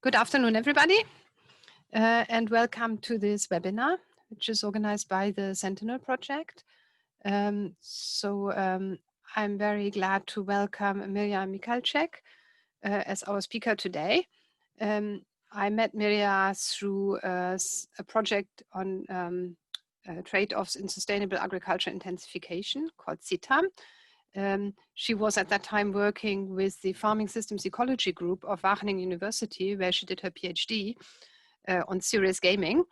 Good afternoon, everybody, and welcome to this webinar, which is organized by the Sentinel project. I'm very glad to welcome Mirja Michalscheck as our speaker today. I met Mirja through a project on trade-offs in sustainable agriculture intensification called CITA. She was at that time working with the Farming Systems Ecology group of Wageningen University, where she did her PhD on serious gaming.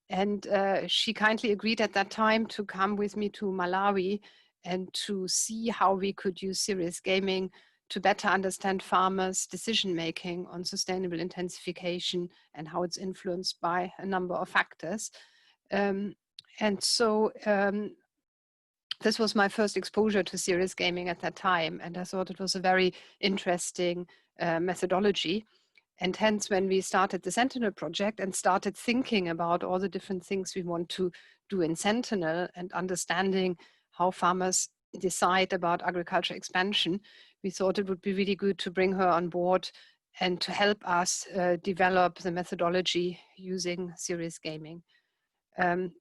And she kindly agreed at that time to come with me to Malawi and to see how we could use serious gaming to better understand farmers' decision-making on sustainable intensification and how it's influenced by a number of factors. This was my first exposure to serious gaming at that time, and I thought it was a very interesting methodology. And hence, when we started the Sentinel project and started thinking about all the different things we want to do in Sentinel and understanding how farmers decide about agriculture expansion, we thought it would be really good to bring her on board and to help us develop the methodology using serious gaming.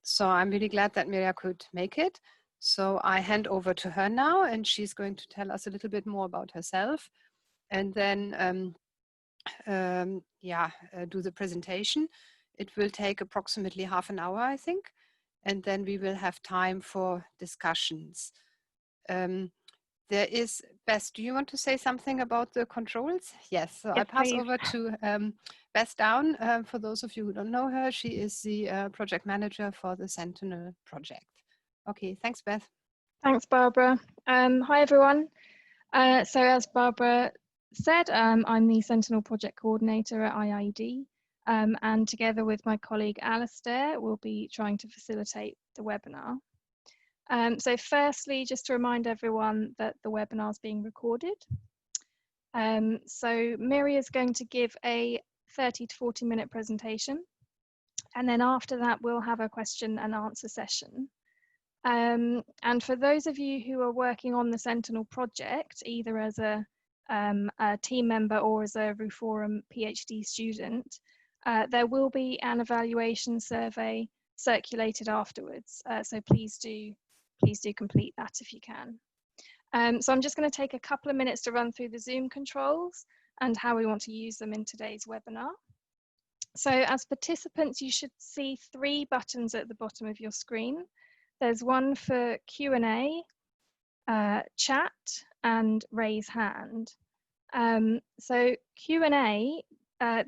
So I'm really glad that Mirja could make it. So I hand over to her now, and she's going to tell us a little bit more about herself, and then do the presentation. It will take approximately half an hour, I think, and then we will have time for discussions. There is, Beth, do you want to say something about the controls? Yes, so yes, I pass please. over to Beth Down. For those of you who don't know her, she is the project manager for the Sentinel project. Okay, thanks, Beth. Thanks, Barbara. Hi, everyone. So as Barbara said, I'm the Sentinel project coordinator at IIED, and together with my colleague Alistair, we'll be trying to facilitate the webinar. So firstly, just to remind everyone that the webinar is being recorded. So Mirja is going to give a 30 to 40-minute presentation, and then after that, we'll have a question and answer session. And for those of you who are working on the Sentinel project, either as a team member or as a Ruforum PhD student, there will be an evaluation survey circulated afterwards. So please do complete that if you can. So I'm just going to take a couple of minutes to run through the Zoom controls and how we want to use them in today's webinar. So as participants, you should see 3 buttons at the bottom of your screen. There's one for Q&A, chat, and raise hand. So Q&A,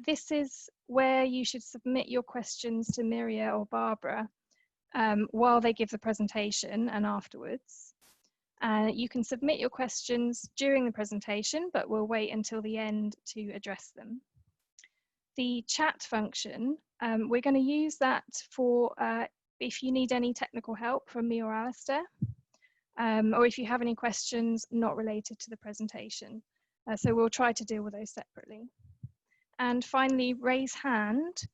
this is where you should submit your questions to Mirja or Barbara while they give the presentation and afterwards. You can submit your questions during the presentation, but we'll wait until the end to address them. The chat function, we're going to use that for if you need any technical help from me or Alistair, or if you have any questions not related to the presentation. So we'll try to deal with those separately. And finally, raise hand.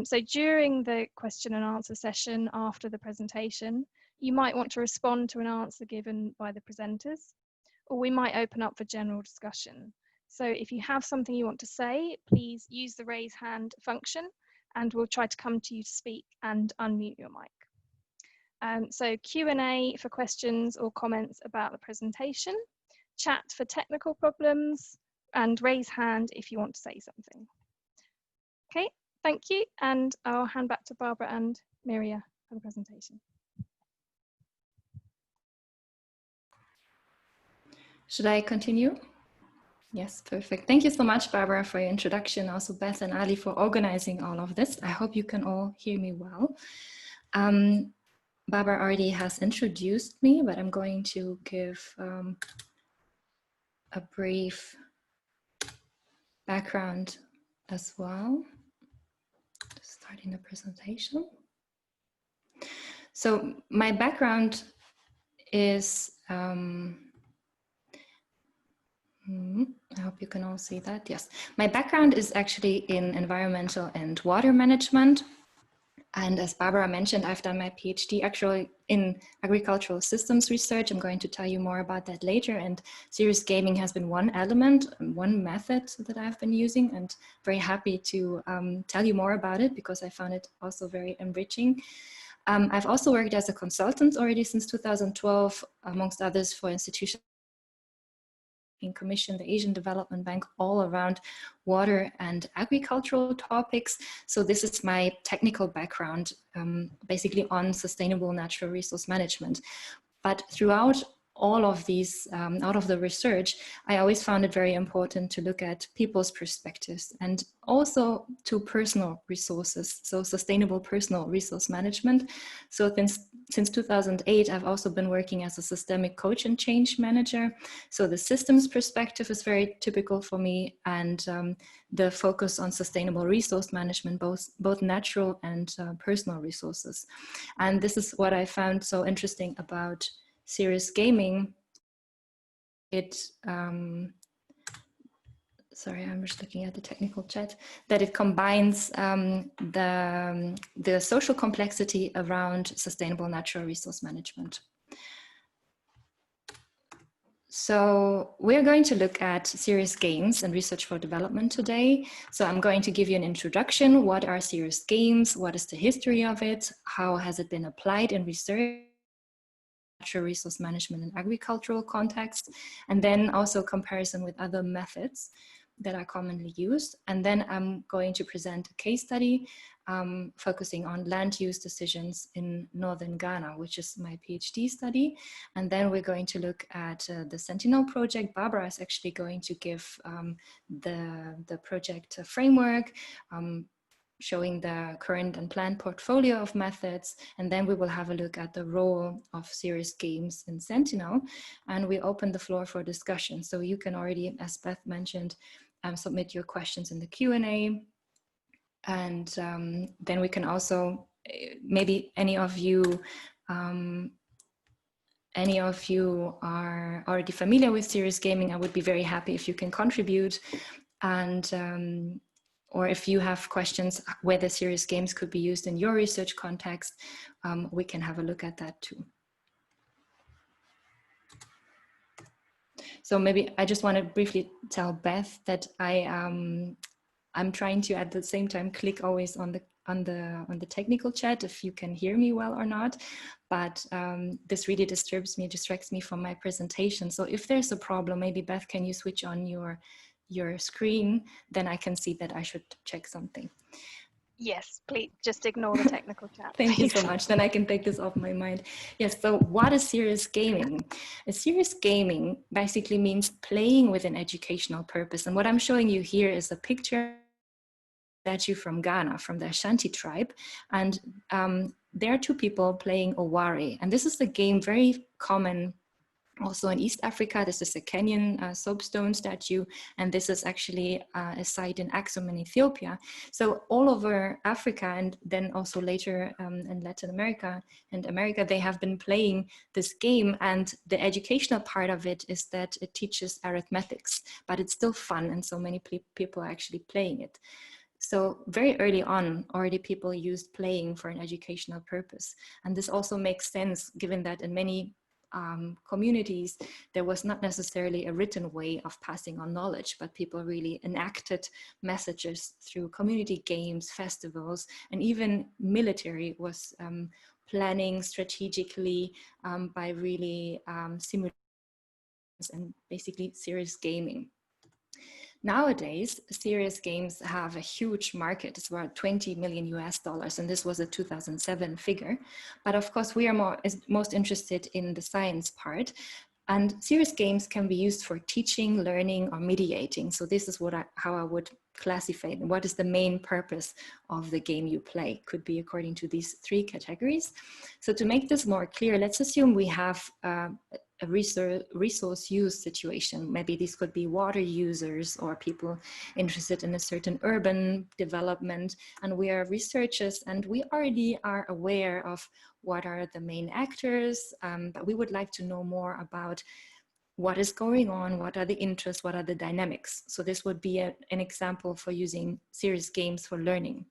So during the question and answer session after the presentation, you might want to respond to an answer given by the presenters, or we might open up for general discussion. So if you have something you want to say, please use the raise hand function, and we'll try to come to you to speak and unmute your mic. So Q&A for questions or comments about the presentation, chat for technical problems, and raise hand if you want to say something. Okay, thank you, and I'll hand back to Barbara and Mirja for the presentation. Should I continue? Yes, perfect. Thank you so much, Barbara, for your introduction. Also, Beth and Ali for organizing all of this. I hope you can all hear me well. Barbara already has introduced me, but I'm going to give a brief background as well. Starting the presentation. So my background is I hope you can all see that. Yes, my background is actually in environmental and water management. And as Barbara mentioned, I've done my PhD actually in agricultural systems research. I'm going to tell you more about that later. And serious gaming has been one element, one method that I've been using, and very happy to tell you more about it because I found it also very enriching. I've also worked as a consultant already since 2012, amongst others for institutions in Commission, the Asian Development Bank, all around water and agricultural topics. So this is my technical background, basically on sustainable natural resource management. But throughout all of these, out of the research, I always found it very important to look at people's perspectives and also to personal resources, so sustainable personal resource management. So since 2008, I've also been working as a systemic coach and change manager. So the systems perspective is very typical for me, and the focus on sustainable resource management, both natural and personal resources. And this is what I found so interesting about serious gaming. Sorry, I'm just looking at the technical chat, that it combines the social complexity around sustainable natural resource management. So we're going to look at serious games and research for development today. So I'm going to give you an introduction. What are serious games? What is the history of it? How has it been applied in research? Natural resource management and agricultural context, and then also comparison with other methods that are commonly used. And then I'm going to present a case study focusing on land use decisions in northern Ghana, which is my PhD study. And then we're going to look at the Sentinel project. Barbara is actually going to give the project framework, showing the current and planned portfolio of methods. And then we will have a look at the role of serious games in Sentinel. And we open the floor for discussion. So you can already, as Beth mentioned, submit your questions in the Q&A. And then we can also, maybe any of you are already familiar with serious gaming, I would be very happy if you can contribute. And or if you have questions whether serious games could be used in your research context, we can have a look at that too. So maybe I just want to briefly tell Beth that I'm trying to at the same time click always on the technical chat if you can hear me well or not, but this really distracts me from my presentation. So if there's a problem, maybe Beth, can you switch on your screen, then I can see that I should check something. Yes, please just ignore the technical chat. Thank you so much. Then I can take this off my mind. Yes, so what is serious gaming? A serious gaming basically means playing with an educational purpose. And what I'm showing you here is a picture statue from Ghana, from the Ashanti tribe. And there are two people playing Oware. And this is a game very common also in East Africa. This is a Kenyan soapstone statue, and this is actually a site in Axum in Ethiopia. So all over Africa, and then also later in Latin America and America, they have been playing this game, and the educational part of it is that it teaches arithmetics, but it's still fun, and so many people are actually playing it. So very early on, already people used playing for an educational purpose. And this also makes sense given that in many communities, there was not necessarily a written way of passing on knowledge, but people really enacted messages through community games, festivals, and even military was planning strategically by really simulations and basically serious gaming. Nowadays, serious games have a huge market. It's about $20 million US, and this was a 2007 figure. But of course, we are most interested in the science part. And serious games can be used for teaching, learning, or mediating. So this is how I would classify it. What is the main purpose of the game you play? Could be according to these three categories. So to make this more clear, let's assume we have a resource use situation. Maybe these could be water users or people interested in a certain urban development. And we are researchers, and we already are aware of what are the main actors, but we would like to know more about what is going on, what are the interests, what are the dynamics. So this would be an example for using serious games for learning.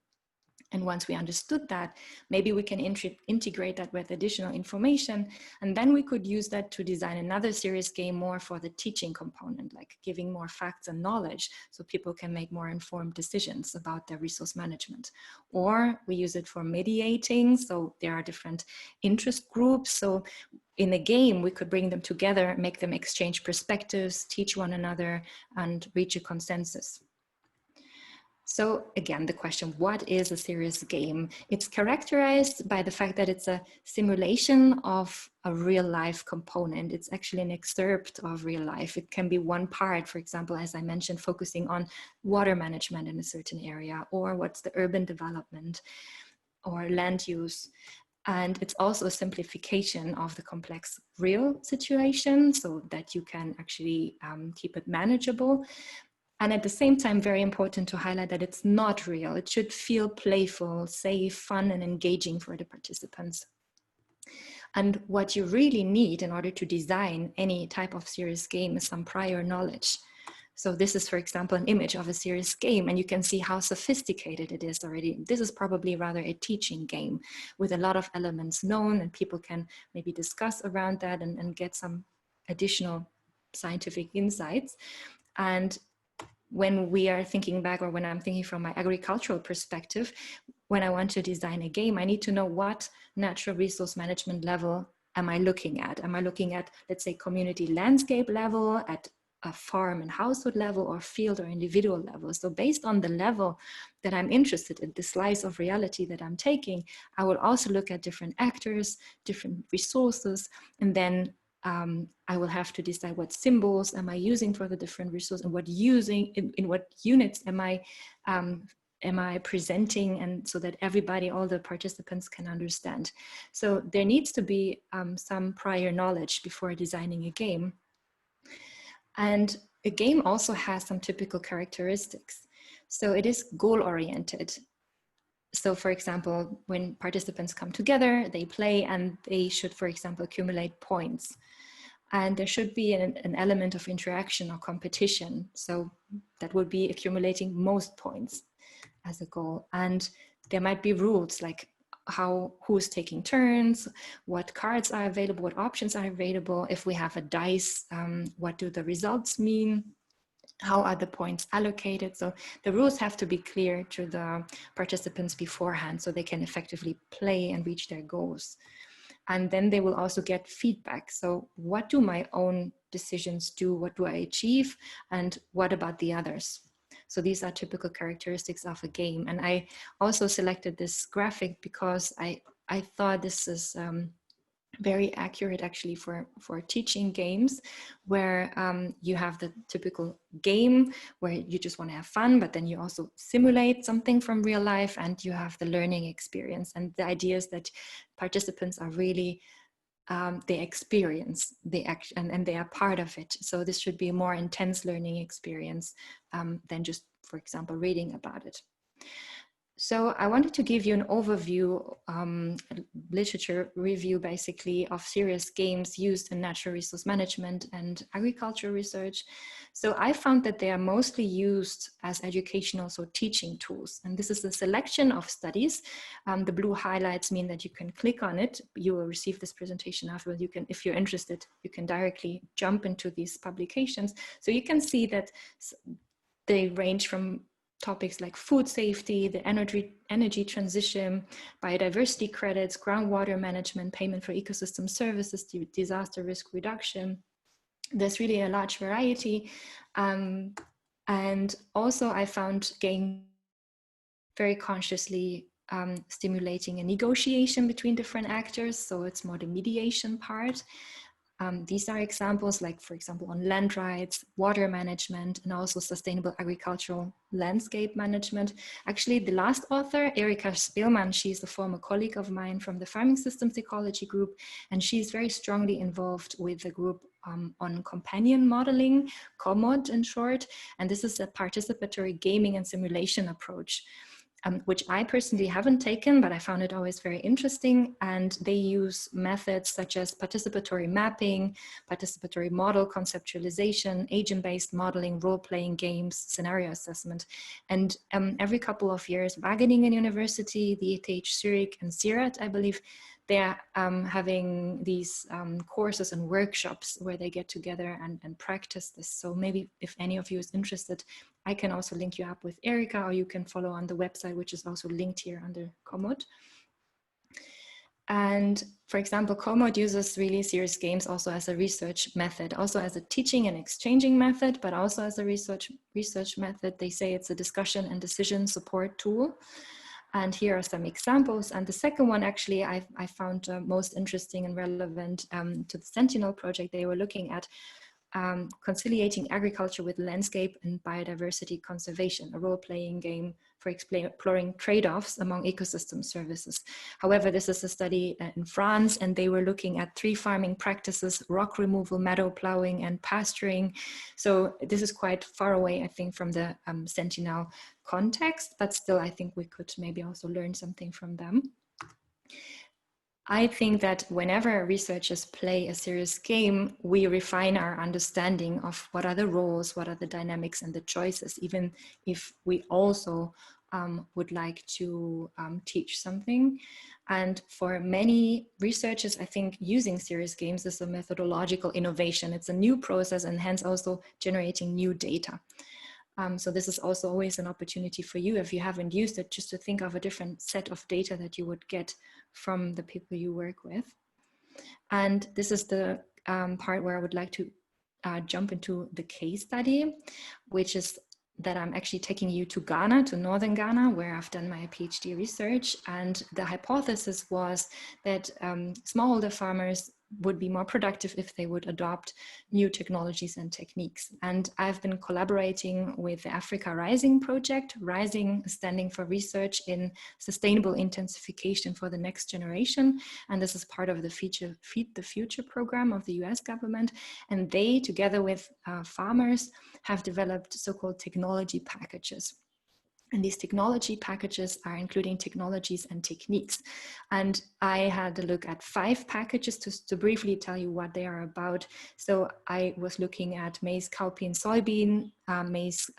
And once we understood that, maybe we can integrate that with additional information, and then we could use that to design another serious game more for the teaching component, like giving more facts and knowledge so people can make more informed decisions about their resource management. Or we use it for mediating, so there are different interest groups. So in a game, we could bring them together, make them exchange perspectives, teach one another, and reach a consensus. So again, the question, what is a serious game? It's characterized by the fact that it's a simulation of a real life component. It's actually an excerpt of real life. It can be one part, for example, as I mentioned, focusing on water management in a certain area, or what's the urban development or land use. And it's also a simplification of the complex real situation so that you can actually keep it manageable. And at the same time, very important to highlight that it's not real. It should feel playful, safe, fun, and engaging for the participants. And what you really need in order to design any type of serious game is some prior knowledge. So this is, for example, an image of a serious game, and you can see how sophisticated it is already. This is probably rather a teaching game with a lot of elements known, and people can maybe discuss around that and get some additional scientific insights. And when we are thinking back, or when I'm thinking from my agricultural perspective, when I want to design a game, I need to know what natural resource management level am I looking at? Am I looking at, let's say, community landscape level, at a farm and household level, or field or individual level? So based on the level that I'm interested in, the slice of reality that I'm taking, I will also look at different actors, different resources, and then I will have to decide what symbols am I using for the different resources, and what in what units am I presenting, and so that everybody, all the participants, can understand. So there needs to be some prior knowledge before designing a game. And a game also has some typical characteristics. So it is goal-oriented. So for example, when participants come together, they play, and they should, for example, accumulate points. And there should be an element of interaction or competition. So that would be accumulating most points as a goal. And there might be rules like who's taking turns, what cards are available, what options are available. If we have a dice, what do the results mean? How are the points allocated? So the rules have to be clear to the participants beforehand so they can effectively play and reach their goals. And then they will also get feedback. So what do my own decisions do? What do I achieve? And what about the others? So these are typical characteristics of a game. And I also selected this graphic because I thought this is very accurate actually for teaching games, where you have the typical game where you just want to have fun, but then you also simulate something from real life, and you have the learning experience. And the idea is that participants are really they experience the action, and they are part of it. So this should be a more intense learning experience than just, for example, reading about it. So I wanted to give you an overview, literature review basically, of serious games used in natural resource management and agriculture research. So I found that they are mostly used as educational, so teaching tools. And this is a selection of studies. The blue highlights mean that you can click on it. You will receive this presentation afterwards. You can, if you're interested, you can directly jump into these publications. So you can see that they range from topics like food safety, the energy transition, biodiversity credits, groundwater management, payment for ecosystem services, disaster risk reduction. There's really a large variety. And also I found game very consciously stimulating a negotiation between different actors. So it's more the mediation part. These are examples like, for example, on land rights, water management, and also sustainable agricultural landscape management. Actually, the last author, Erika Spielmann, she's a former colleague of mine from the Farming Systems Ecology group, and she's very strongly involved with the group on companion modeling, COMMOD in short, and this is a participatory gaming and simulation approach. which I personally haven't taken, but I found it always very interesting. And they use methods such as participatory mapping, participatory model conceptualization, agent-based modeling, role-playing games, scenario assessment. And every couple of years, Wageningen University, the ETH Zurich, and CIRAT, I believe, they're having these courses and workshops where they get together and practice this. So maybe if any of you is interested, I can also link you up with Erika, or you can follow on the website, which is also linked here under Komoot. And for example, Komoot uses really serious games also as a research method, also as a teaching and exchanging method, but also as a research method. They say it's a discussion and decision support tool. And here are some examples. And the second one, actually, I found most interesting and relevant to the Sentinel project. They were looking at conciliating agriculture with landscape and biodiversity conservation, a role-playing game for exploring trade-offs among ecosystem services. However, this is a study in France, and they were looking at 3 farming practices: rock removal, meadow plowing, and pasturing. So this is quite far away, I think, from the Sentinel context, but still, I think we could maybe also learn something from them. I think that whenever researchers play a serious game, we refine our understanding of what are the roles, what are the dynamics and the choices, even if we also would like to teach something. And for many researchers, I think using serious games is a methodological innovation. It's a new process and hence also generating new data. So this is also always an opportunity for you, if you haven't used it, just to think of a different set of data that you would get from the people you work with. And this is the part where I would like to jump into the case study, which is that I'm actually taking you to Ghana, to northern Ghana, where I've done my PhD research. And the hypothesis was that smallholder farmers would be more productive if they would adopt new technologies and techniques. And I've been collaborating with the Africa Rising project, Rising standing for Research in Sustainable Intensification for the Next Generation. And this is part of the Feed the Future program of the US government. And they, together with farmers, have developed so-called technology packages. And these technology packages are including technologies and techniques. And I had a look at 5 packages to briefly tell you what they are about. So I was looking at maize, cowpea, soybean, maize,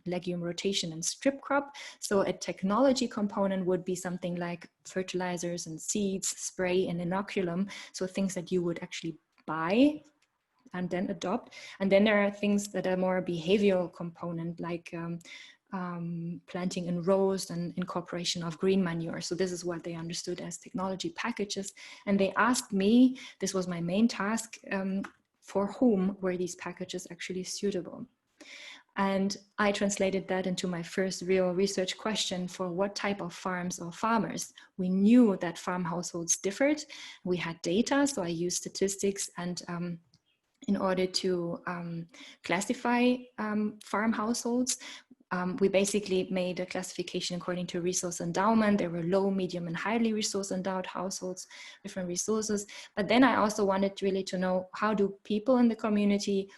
legume rotation, and strip crop. So a technology component would be something like fertilizers and seeds, spray and inoculum. So things that you would actually buy and then adopt. And then there are things that are more behavioral component, like planting in rows and incorporation of green manure. So this is what they understood as technology packages. And they asked me, this was my main task, for whom were these packages actually suitable? And I translated that into my first real research question: for what type of farms or farmers? We knew that farm households differed. We had data, so I used statistics and in order to classify farm households. We basically made a classification according to resource endowment. There were low, medium, and highly resource endowed households, different resources. But then I also wanted really to know, how do people in the community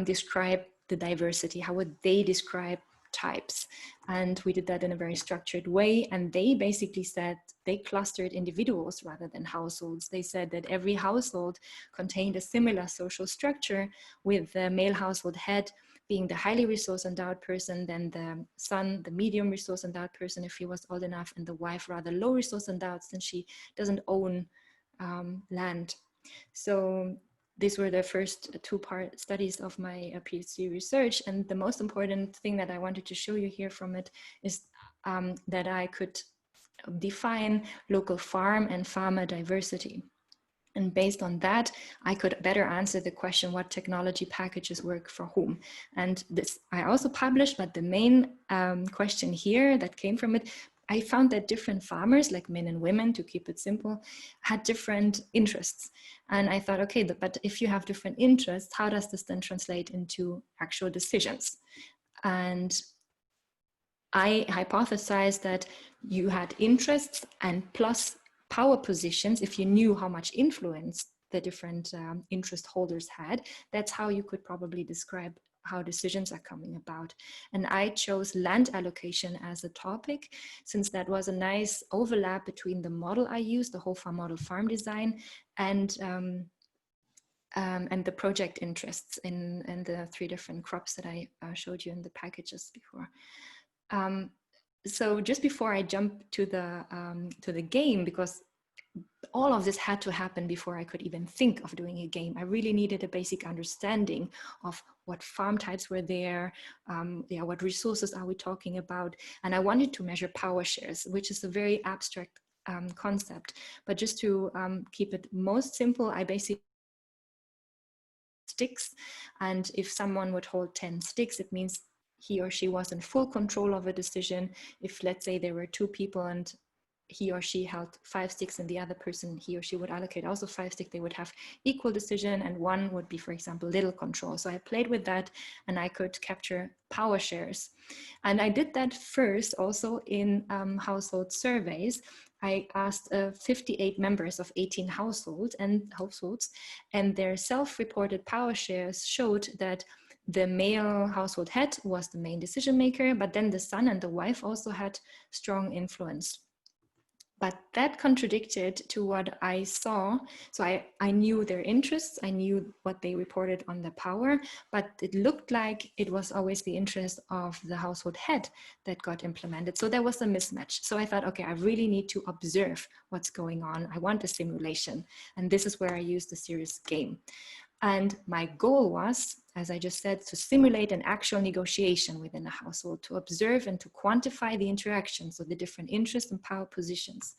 describe the diversity? How would they describe types? And we did that in a very structured way. And they basically said they clustered individuals rather than households. They said that every household contained a similar social structure, with the male household head being the highly resource endowed person, then the son, the medium resource endowed person if he was old enough, and the wife rather low resource endowed since she doesn't own land. So these were the first 2-part studies of my PhD research. And the most important thing that I wanted to show you here from it is that I could define local farm and farmer diversity. And based on that, I could better answer the question, what technology packages work for whom? And this I also published, but the main question here that came from it, I found that different farmers, like men and women, to keep it simple, had different interests. And I thought, okay, but if you have different interests, how does this then translate into actual decisions? And I hypothesized that you had interests and plus power positions. If you knew how much influence the different interest holders had, that's how you could probably describe how decisions are coming about. And I chose land allocation as a topic, since that was a nice overlap between the model I used, the whole farm model farm design, and the project interests in the 3 different crops that I showed you in the packages before. So just before I jump to the game, because all of this had to happen before I could even think of doing a game, I really needed a basic understanding of what farm types were there, what resources are we talking about, and I wanted to measure power shares, which is a very abstract concept. But just to keep it most simple, I basically sticks, and if someone would hold 10 sticks, it means he or she was in full control of a decision. If, let's say, there were 2 people and he or she held 5 sticks and the other person, he or she would allocate also 5 sticks, they would have equal decision, and one would be, for example, little control. So I played with that and I could capture power shares. And I did that first also in household surveys. I asked 58 members of 18 households, and their self-reported power shares showed that the male household head was the main decision maker, but then the son and the wife also had strong influence. But that contradicted to what I saw. So I knew their interests, I knew what they reported on the power, but it looked like it was always the interest of the household head that got implemented. So there was a mismatch. So I thought, okay, I really need to observe what's going on. I want a simulation. And this is where I used the serious game. And my goal was, as I just said, to simulate an actual negotiation within a household, to observe and to quantify the interactions of the different interests and power positions.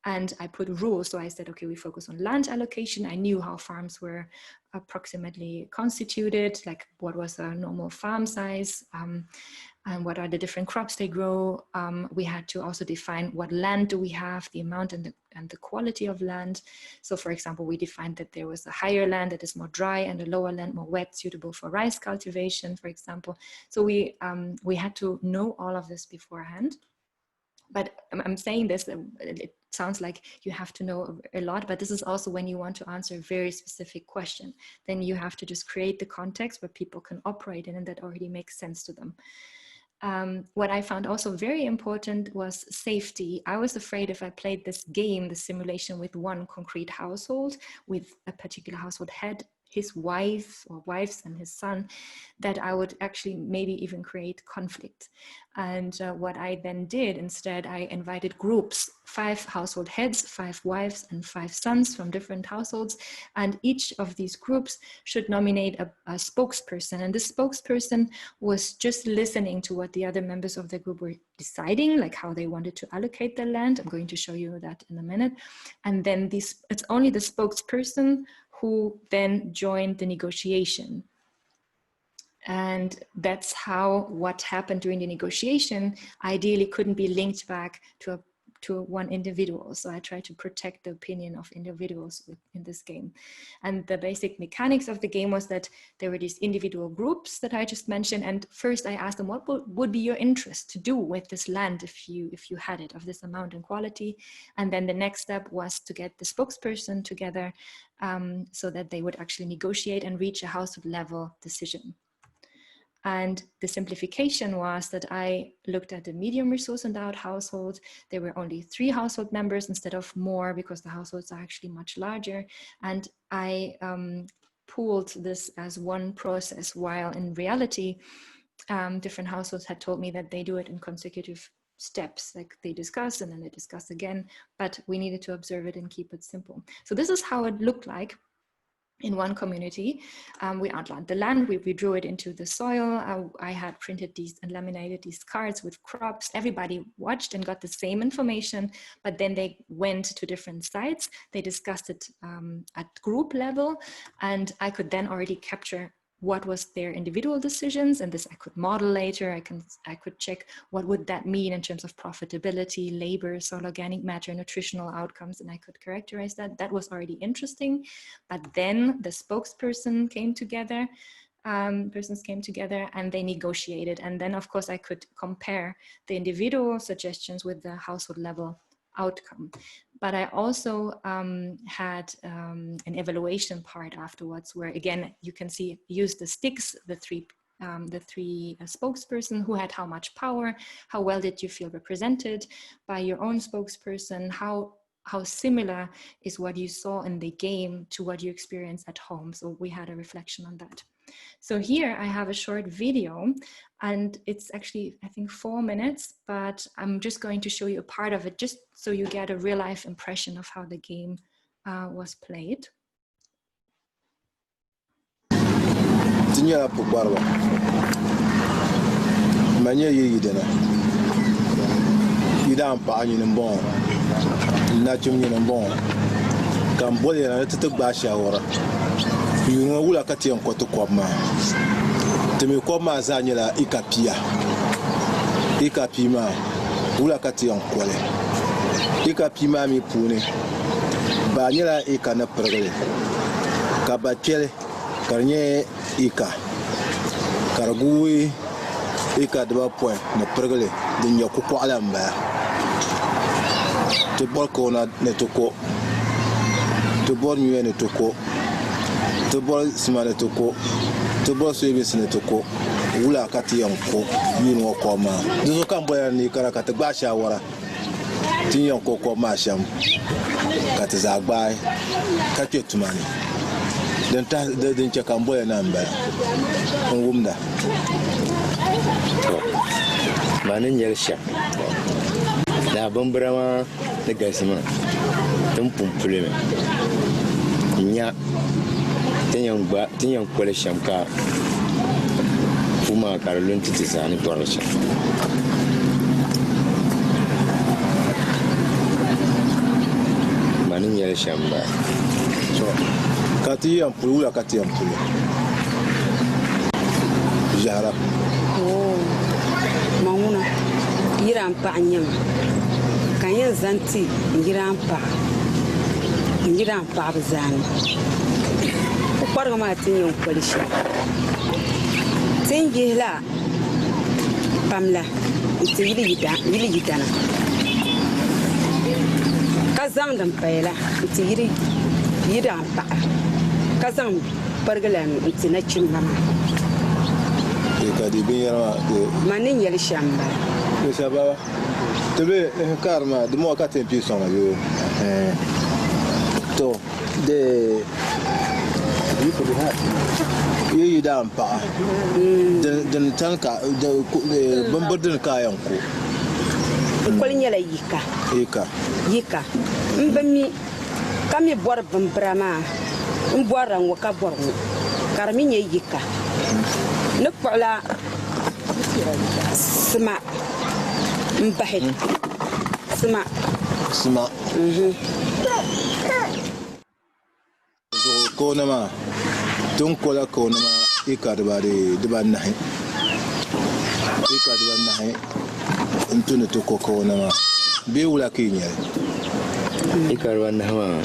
And I put rules. So I said, okay, we focus on land allocation. I knew how farms were approximately constituted, like what was a normal farm size, and what are the different crops they grow. We had to also define what land do we have, the amount and the quality of land. So for example, we defined that there was a higher land that is more dry and a lower land more wet, suitable for rice cultivation, for example. So we had to know all of this beforehand. But I'm saying this, it sounds like you have to know a lot, but this is also when you want to answer a very specific question. Then you have to just create the context where people can operate in, and that already makes sense to them. What I found also very important was safety. I was afraid if I played this game, the simulation, with one concrete household, with a particular household head, his wife or wives and his son, that I would actually maybe even create conflict. And what I then did instead, I invited groups, 5 household heads, 5 wives and 5 sons from different households. And each of these groups should nominate a spokesperson. And this spokesperson was just listening to what the other members of the group were deciding, like how they wanted to allocate their land. I'm going to show you that in a minute. And then it's only the spokesperson who then joined the negotiation. And that's how what happened during the negotiation ideally couldn't be linked back to one individual. So I try to protect the opinion of individuals in this game. And the basic mechanics of the game was that there were these individual groups that I just mentioned. And first I asked them, what would be your interest to do with this land if you had it, of this amount and quality? And then the next step was to get the spokesperson together so that they would actually negotiate and reach a household level decision. And the simplification was that I looked at the medium resource endowed household. There were only 3 household members instead of more, because the households are actually much larger. And I pooled this as one process, while in reality, different households had told me that they do it in consecutive steps, like they discuss and then they discuss again, but we needed to observe it and keep it simple. So this is how it looked like. In one community, we outlined the land, we drew it into the soil. I had printed these and laminated these cards with crops. Everybody watched and got the same information, but then they went to different sites. They discussed it at group level, and I could then already capture what was their individual decisions, and this I could model later. I could check what would that mean in terms of profitability, labor, soil organic matter, nutritional outcomes, and I could characterize that. That was already interesting. But then the spokesperson came together, persons came together and they negotiated. And then of course I could compare the individual suggestions with the household level outcome. But I also had an evaluation part afterwards, where again, you can see, use the sticks, the 3 the three spokespersons, who had how much power, how well did you feel represented by your own spokesperson, how similar is what you saw in the game to what you experienced at home. So we had a reflection on that. So here I have a short video, and it's actually, I think, 4 minutes, but I'm just going to show you a part of it just so you get a real life impression of how the game was played. Yunga wula kati yang koto koma. Temi koma zanyela ikapia. Ikapima wula kati yang kole. Ikapima mi pune. Banyela ika na pergele. Kabachele karnye ika. Karagui ika deba point na pergele dinya kuko alamba. Tebol kona netoko. Tebol nyue netoko. Tebol simane toko, tebol service ne toko, wula kati yanko, yungo koma. Duzo kamboya ni karakata gbasha wara, tin yanko koma sham, kati zagbai, kati tumani. Den cha kamboya namba, ngumda. Manin yelsha, na bambrama de gasima, tumpum puleme, nya. Tinha kwale shamka fuma karolun titizani torcha manin yele shamba so kati ampulu la kati ampulu jara mauna yiran pa anyama kanyan zanti yiran pa bazani Por uma tinha polícia. Tem que ir lá, Pamela, tem que ir gitana. Casam dan pela, tem que ir a pa. Casam pergelan, tem na chimba. Kadi biara Manin yel shamba. Shaba. Tebe karma, de mo ka tempi songa yo. To de yi da ampa den tanka de bambardin kayan ko ko nyala yika mbami kami bor bambrama mbora ngoka borgo karmi nye yika ne kwala sma mbahid sma ko nama tun kola ko nama ikadba nahi intune to ko nama be wula kinya ikadba nahi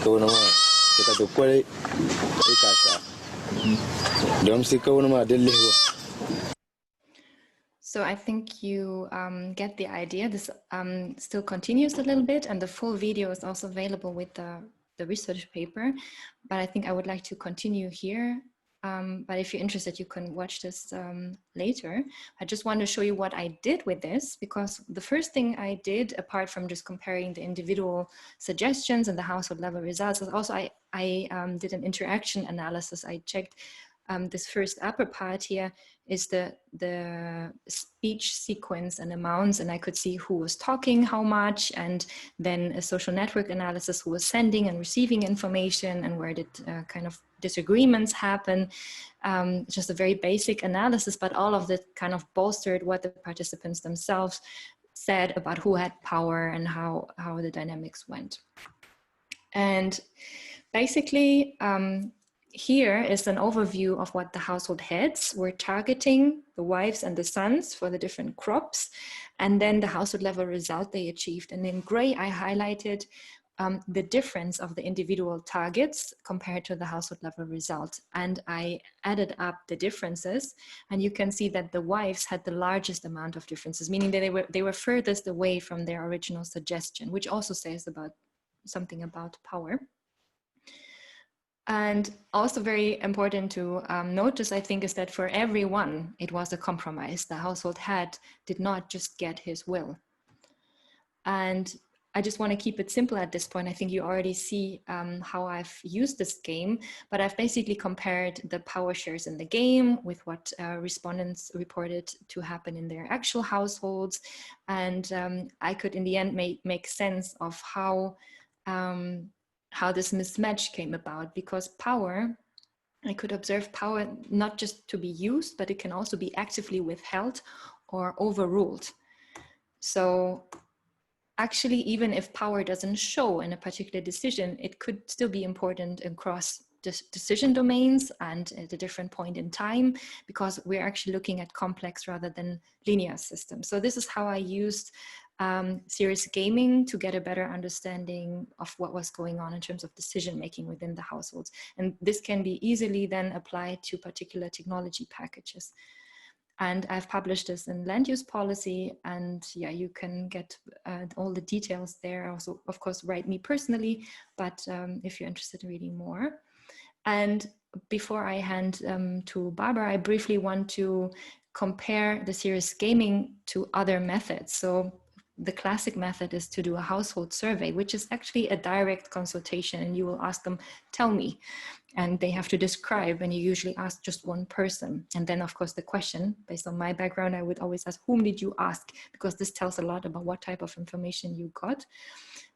ko nama ka to kole ikasa dom si ko nama delle. So I think you get the idea. This still continues a little bit, and the full video is also available with the research paper, but I think I would like to continue here. But if you're interested, you can watch this later. I just want to show you what I did with this, because the first thing I did, apart from just comparing the individual suggestions and the household level results, is also I did an interaction analysis. I checked this first upper part here is the speech sequence and amounts, and I could see who was talking how much, and then a social network analysis, who was sending and receiving information, and where did kind of disagreements happen. Just a very basic analysis, but all of that kind of bolstered what the participants themselves said about who had power and how the dynamics went. And basically, here is an overview of what the household heads were targeting, the wives and the sons, for the different crops, and then the household level result they achieved. And in gray, I highlighted the difference of the individual targets compared to the household level result. And I added up the differences, and you can see that the wives had the largest amount of differences, meaning that they were furthest away from their original suggestion, which also says about something about power. And also very important to notice, I think, is that for everyone, it was a compromise. The household head did not just get his will. And I just want to keep it simple at this point. I think you already see how I've used this game, but I've basically compared the power shares in the game with what respondents reported to happen in their actual households. And I could, in the end, make sense of how this mismatch came about, because power, I could observe power not just to be used, but it can also be actively withheld or overruled. So actually, even if power doesn't show in a particular decision, it could still be important across decision domains and at a different point in time, because we're actually looking at complex rather than linear systems. So this is how I used serious gaming to get a better understanding of what was going on in terms of decision making within the households. And this can be easily then applied to particular technology packages. And I've published this in land use policy, and yeah, you can get all the details there. Also, of course, write me personally, but if you're interested in reading more. And before I hand to Barbara, I briefly want to compare the serious gaming to other methods. So the classic method is to do a household survey, which is actually a direct consultation, and you will ask them, tell me. And they have to describe, and you usually ask just one person. And then, of course, the question, based on my background, I would always ask, whom did you ask? Because this tells a lot about what type of information you got.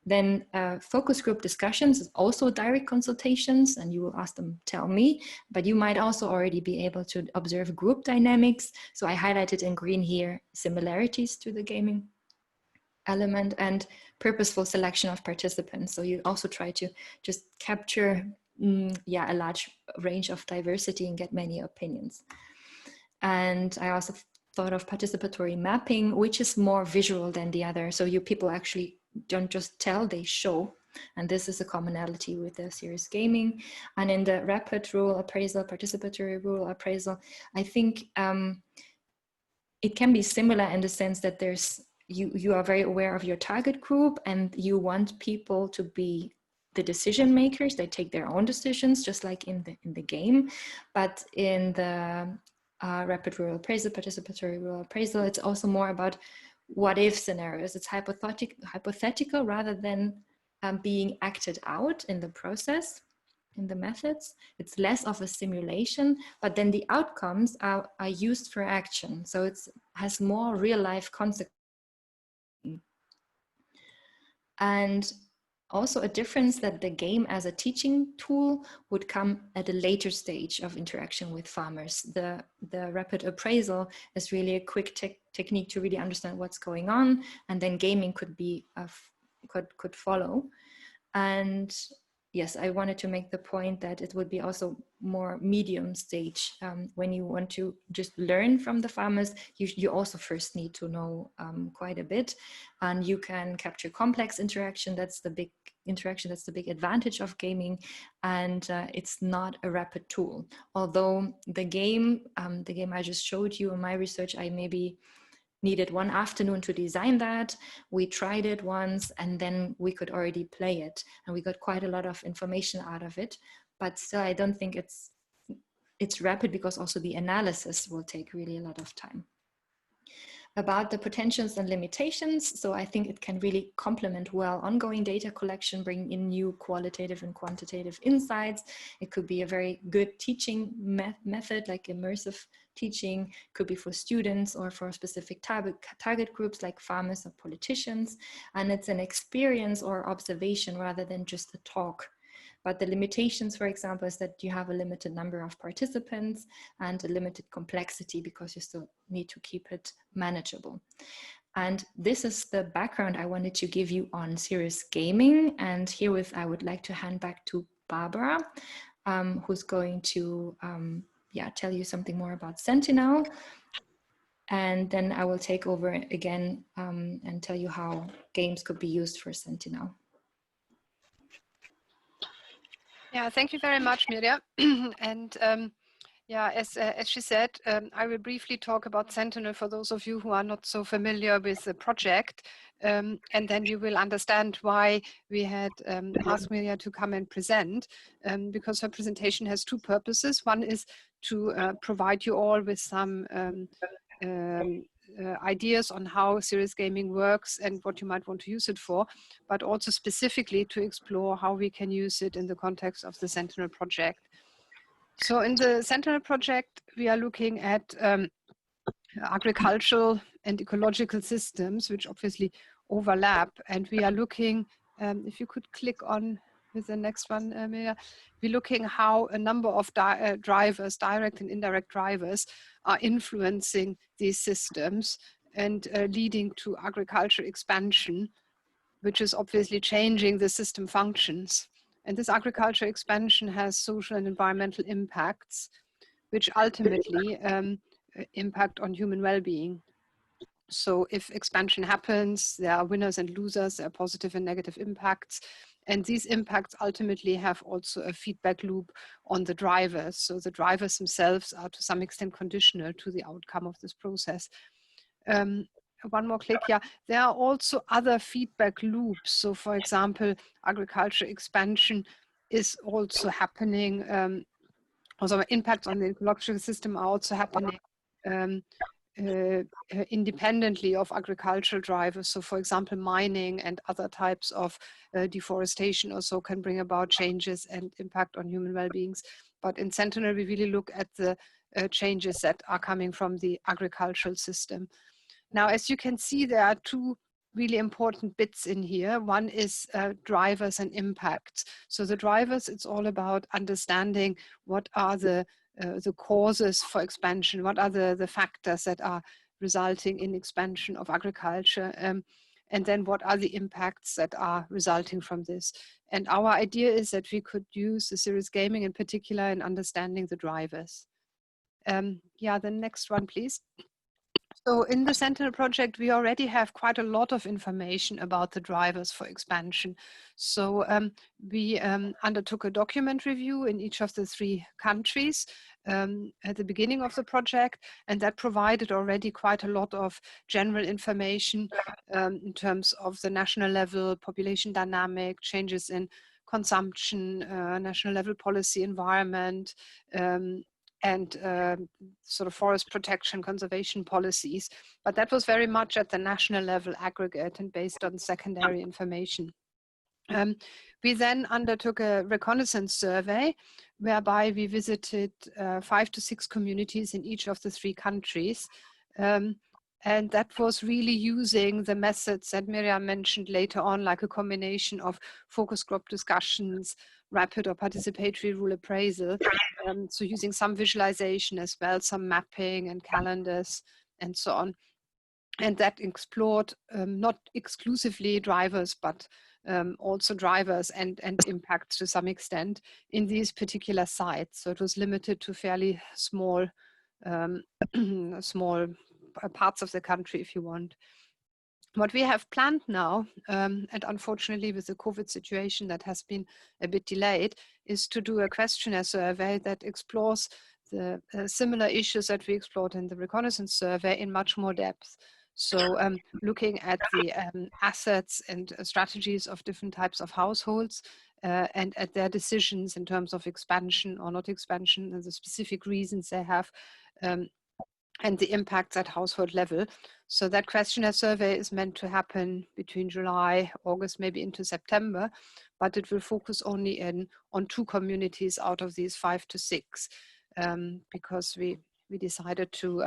Then focus group discussions is also direct consultations, and you will ask them, tell me, but you might also already be able to observe group dynamics. So I highlighted in green here similarities to the gaming element, and purposeful selection of participants. So you also try to just capture a large range of diversity and get many opinions. And I also thought of participatory mapping, which is more visual than the other. So you people actually don't just tell, they show. And this is a commonality with the serious gaming. And in the rapid rural appraisal, participatory rural appraisal, I think it can be similar in the sense that you are very aware of your target group, and you want people to be the decision makers. They take their own decisions, just like in the game. But in the rapid rural appraisal, participatory rural appraisal, it's also more about what if scenarios. It's hypothetical rather than being acted out in the process, in the methods. It's less of a simulation, but then the outcomes are used for action. So it has more real life consequences. And also a difference that the game as a teaching tool would come at a later stage of interaction with farmers. The rapid appraisal is really a quick technique to really understand what's going on, and then gaming could be could follow. And yes, I wanted to make the point that it would be also more medium stage. When you want to just learn from the farmers, you also first need to know quite a bit, and you can capture complex interaction. That's the big interaction. That's the big advantage of gaming, and it's not a rapid tool. Although the game I just showed you in my research, I maybe needed one afternoon to design that. We tried it once, and then we could already play it, and we got quite a lot of information out of it. But still, I don't think it's rapid, because also the analysis will take really a lot of time. About the potentials and limitations, so I think it can really complement well ongoing data collection, bring in new qualitative and quantitative insights. It could be a very good teaching method, like immersive teaching, could be for students or for specific target groups like farmers or politicians. And it's an experience or observation rather than just a talk. But the limitations, for example, is that you have a limited number of participants and a limited complexity, because you still need to keep it manageable. And this is the background I wanted to give you on serious gaming. And herewith, I would like to hand back to Barbara, who's going to tell you something more about Sentinel. And then I will take over again and tell you how games could be used for Sentinel. Yeah, thank you very much, Mirja. And Yeah, as she said, I will briefly talk about Sentinel for those of you who are not so familiar with the project, and then you will understand why we had asked Mirja to come and present, because her presentation has two purposes. One is to provide you all with some ideas on how serious gaming works and what you might want to use it for, but also specifically to explore how we can use it in the context of the Sentinel project. So in the Sentinel project, we are looking at agricultural and ecological systems, which obviously overlap. And we are looking, if you could click on with the next one, Mirja, we're looking how a number of drivers, direct and indirect drivers, are influencing these systems and leading to agricultural expansion, which is obviously changing the system functions. And this agricultural expansion has social and environmental impacts, which ultimately impact on human well-being. So if expansion happens, there are winners and losers, there are positive and negative impacts. And these impacts ultimately have also a feedback loop on the drivers. So the drivers themselves are to some extent conditional to the outcome of this process. One more click, yeah. There are also other feedback loops. So for example, agricultural expansion is also happening, also impacts on the ecological system are also happening independently of agricultural drivers. So for example, mining and other types of deforestation also can bring about changes and impact on human well-beings. But in Sentinel, we really look at the changes that are coming from the agricultural system. Now, as you can see, there are two really important bits in here. One is drivers and impacts. So the drivers, it's all about understanding what are the causes for expansion, what are the factors that are resulting in expansion of agriculture, and then what are the impacts that are resulting from this. And our idea is that we could use the serious gaming in particular in understanding the drivers. Yeah, the next one, please. So in the Sentinel project, we already have quite a lot of information about the drivers for expansion. So we undertook a document review in each of the 3 countries at the beginning of the project, and that provided already quite a lot of general information in terms of the national level, population dynamic, changes in consumption, national level policy environment, and sort of forest protection, conservation policies. But that was very much at the national level aggregate and based on secondary information. We then undertook a reconnaissance survey whereby we visited 5 to 6 communities in each of the 3 countries. And that was really using the methods that Mirja mentioned later on, like a combination of focus group discussions, rapid or participatory rule appraisal. So using some visualization as well, some mapping and calendars and so on. And that explored not exclusively drivers, but also drivers and impacts to some extent in these particular sites. So it was limited to fairly small, small parts of the country, if you want. What we have planned now, and unfortunately with the COVID situation that has been a bit delayed, is to do a questionnaire survey that explores the similar issues that we explored in the reconnaissance survey in much more depth. So looking at the assets and strategies of different types of households and at their decisions in terms of expansion or not expansion and the specific reasons they have, and the impacts at household level. So that questionnaire survey is meant to happen between July, August, maybe into September, but it will focus only on 2 communities out of these 5 to 6, because we decided to,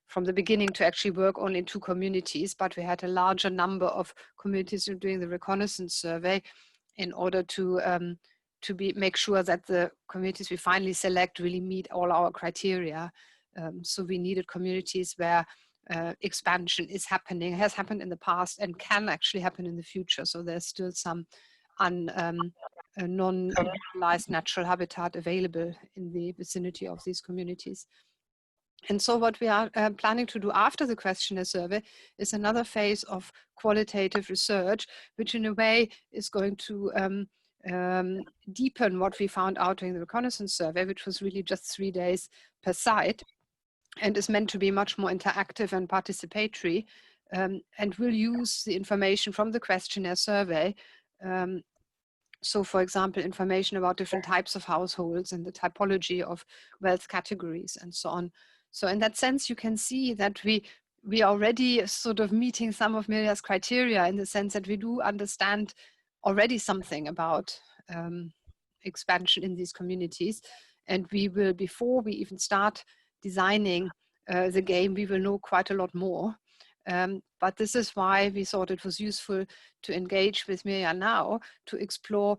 from the beginning, to actually work only in 2 communities, but we had a larger number of communities doing the reconnaissance survey in order to make sure that the communities we finally select really meet all our criteria. So we needed communities where expansion is happening, has happened in the past, and can actually happen in the future. So there's still some non-utilized natural habitat available in the vicinity of these communities. And so what we are planning to do after the questionnaire survey is another phase of qualitative research, which in a way is going to deepen what we found out during the reconnaissance survey, which was really just 3 days per site, and is meant to be much more interactive and participatory, and will use the information from the questionnaire survey. So, for example, information about different types of households and the typology of wealth categories and so on. So in that sense, you can see that we are already sort of meeting some of Mirja's criteria, in the sense that we do understand already something about expansion in these communities. And we will, before we even start designing the game, we will know quite a lot more. But this is why we thought it was useful to engage with Mirja now to explore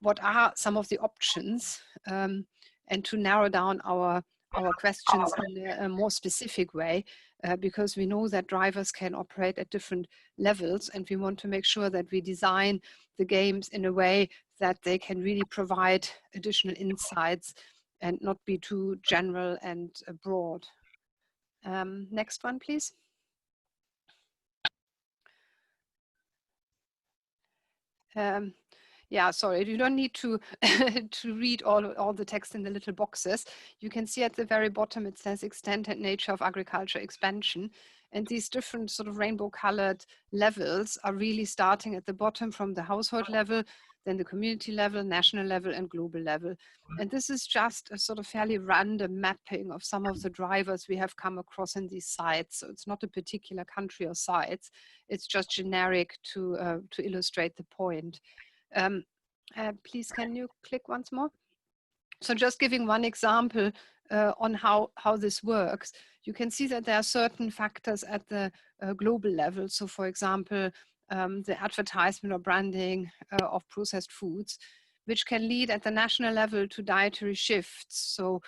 what are some of the options, and to narrow down our questions in a more specific way, because we know that drivers can operate at different levels, and we want to make sure that we design the games in a way that they can really provide additional insights and not be too general and broad. Next one, please. Yeah, sorry, you don't need to to read all the text in the little boxes. You can see at the very bottom it says extent and nature of agriculture expansion. And these different sort of rainbow colored levels are really starting at the bottom from the household level, then the community level, national level, and global level. And this is just a sort of fairly random mapping of some of the drivers we have come across in these sites. So it's not a particular country or sites. It's just generic to illustrate the point. Please, can you click once more? So just giving one example on how this works, you can see that there are certain factors at the global level. So for example, the advertisement or branding of processed foods, which can lead at the national level to dietary shifts. So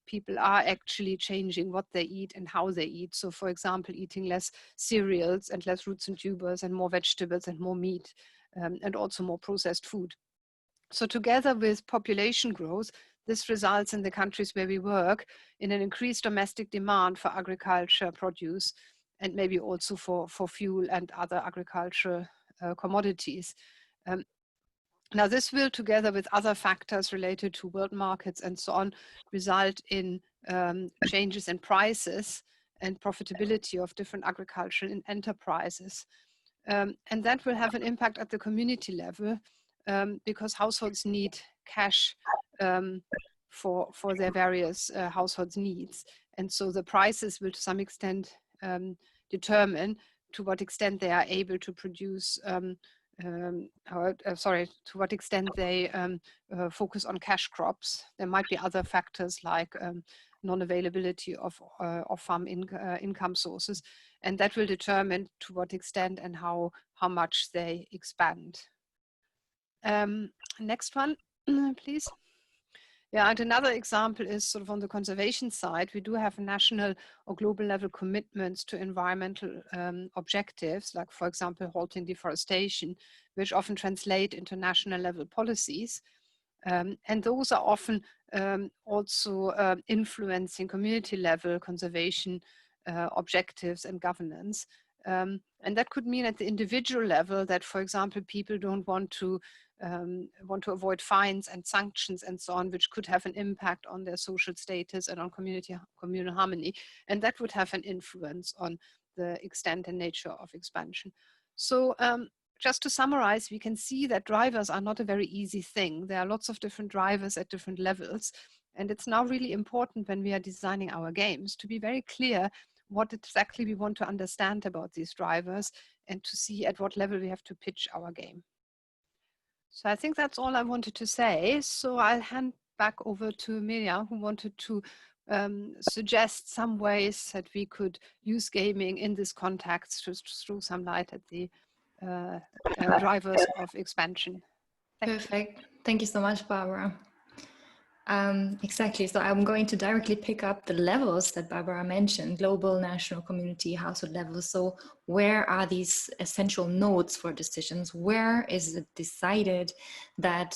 people are actually changing what they eat and how they eat. So for example, eating less cereals and less roots and tubers and more vegetables and more meat, and also more processed food. So together with population growth, this results in the countries where we work in an increased domestic demand for agriculture produce, and maybe also for fuel and other agricultural commodities. Now this will, together with other factors related to world markets and so on, result in changes in prices and profitability of different agricultural enterprises. And that will have an impact at the community level, because households need cash for their various households' needs. And so the prices will to some extent determine to what extent they are able to produce, to what extent they focus on cash crops. There might be other factors like non-availability of farm income sources, and that will determine to what extent and how much they expand. Next one, please. Yeah, and another example is sort of on the conservation side. We do have national or global level commitments to environmental objectives, like, for example, halting deforestation, which often translate into national level policies. And those are often also influencing community level conservation objectives and governance. And that could mean at the individual level that, for example, people don't want to avoid fines and sanctions and so on, which could have an impact on their social status and on communal harmony. And that would have an influence on the extent and nature of expansion. So just to summarize, we can see that drivers are not a very easy thing. There are lots of different drivers at different levels. And it's now really important when we are designing our games to be very clear what exactly we want to understand about these drivers and to see at what level we have to pitch our game. So I think that's all I wanted to say. So I'll hand back over to Mirja, who wanted to suggest some ways that we could use gaming in this context to throw some light at the drivers of expansion. Perfect. Thank you so much, Barbara. Exactly. So I'm going to directly pick up the levels that Barbara mentioned: global, national, community, household levels. So where are these essential nodes for decisions? Where is it decided that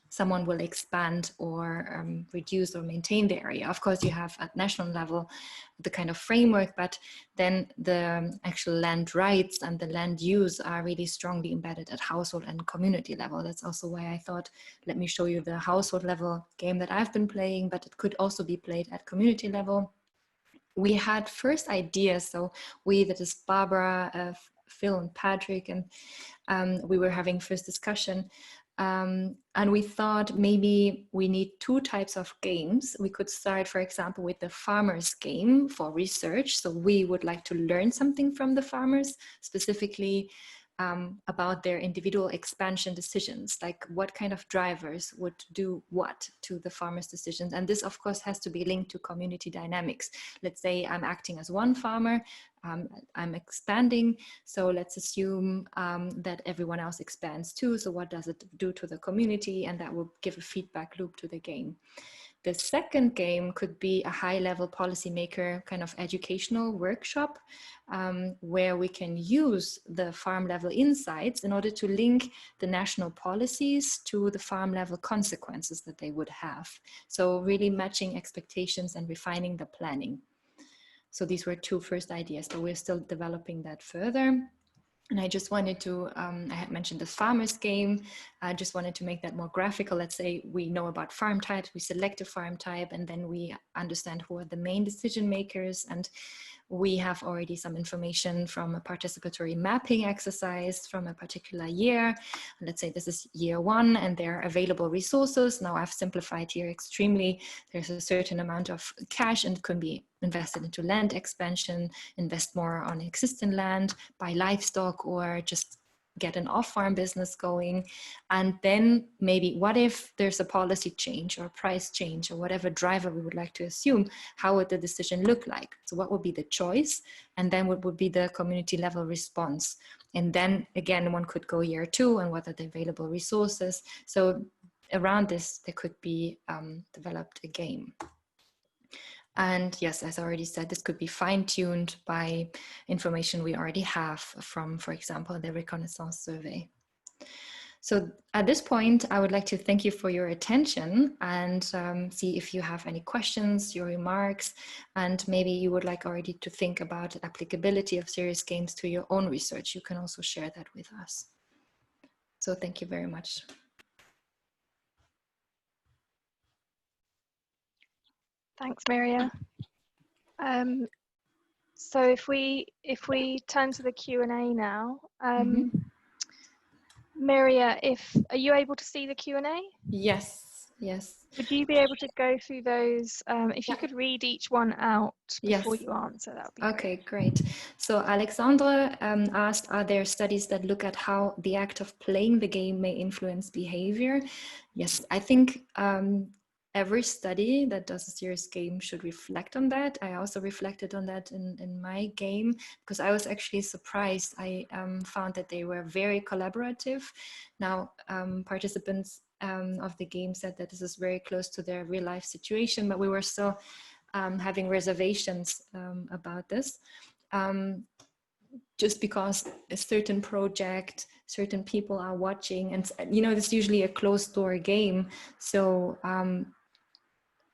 someone will expand or reduce or maintain the area? Of course, you have at national level the kind of framework, but then the actual land rights and the land use are really strongly embedded at household and community level. That's also why I thought, let me show you the household level game that I've been playing, but it could also be played at community level. We had first ideas, so that is Barbara, Phil and Patrick, and we were having first discussion. And we thought maybe we need two types of games. We could start, for example, with the farmers game for research. So we would like to learn something from the farmers, specifically about their individual expansion decisions, like what kind of drivers would do what to the farmers' decisions. And this, of course, has to be linked to community dynamics. Let's say I'm acting as one farmer, I'm expanding. So let's assume that everyone else expands too. So what does it do to the community? And that will give a feedback loop to the game. The second game could be a high-level policymaker kind of educational workshop where we can use the farm-level insights in order to link the national policies to the farm-level consequences that they would have. So really matching expectations and refining the planning. So these were two first ideas, but we're still developing that further. And I just wanted to, I had mentioned this farmers game. I just wanted to make that more graphical. Let's say we know about farm types, we select a farm type, and then we understand who are the main decision makers. And we have already some information from a participatory mapping exercise from a particular year. Let's say this is year 1 and there are available resources. Now I've simplified here extremely. There's a certain amount of cash and can be invested into land expansion, invest more on existing land, buy livestock, or just get an off-farm business going. And then maybe what if there's a policy change or price change or whatever driver we would like to assume, how would the decision look like? So what would be the choice? And then what would be the community level response? And then again, one could go year 2 and what are the available resources? So around this, there could be developed a game. And yes, as I already said, this could be fine-tuned by information we already have from, for example, the reconnaissance survey. So at this point, I would like to thank you for your attention and see if you have any questions, your remarks, and maybe you would like already to think about the applicability of serious games to your own research. You can also share that with us. So thank you very much. Thanks, Mirja. So if we turn to the Q&A now, Mirja, are you able to see the Q&A? Yes, yes. Would you be able to go through those? If you could read each one out before you answer, that would be okay, great. So Alexandra asked, are there studies that look at how the act of playing the game may influence behavior? Yes, I think every study that does a serious game should reflect on that. I also reflected on that in my game because I was actually surprised. I found that they were very collaborative. Now, participants of the game said that this is very close to their real life situation, but we were still having reservations about this. Just because a certain project, certain people are watching, and you know, it's usually a closed door game. So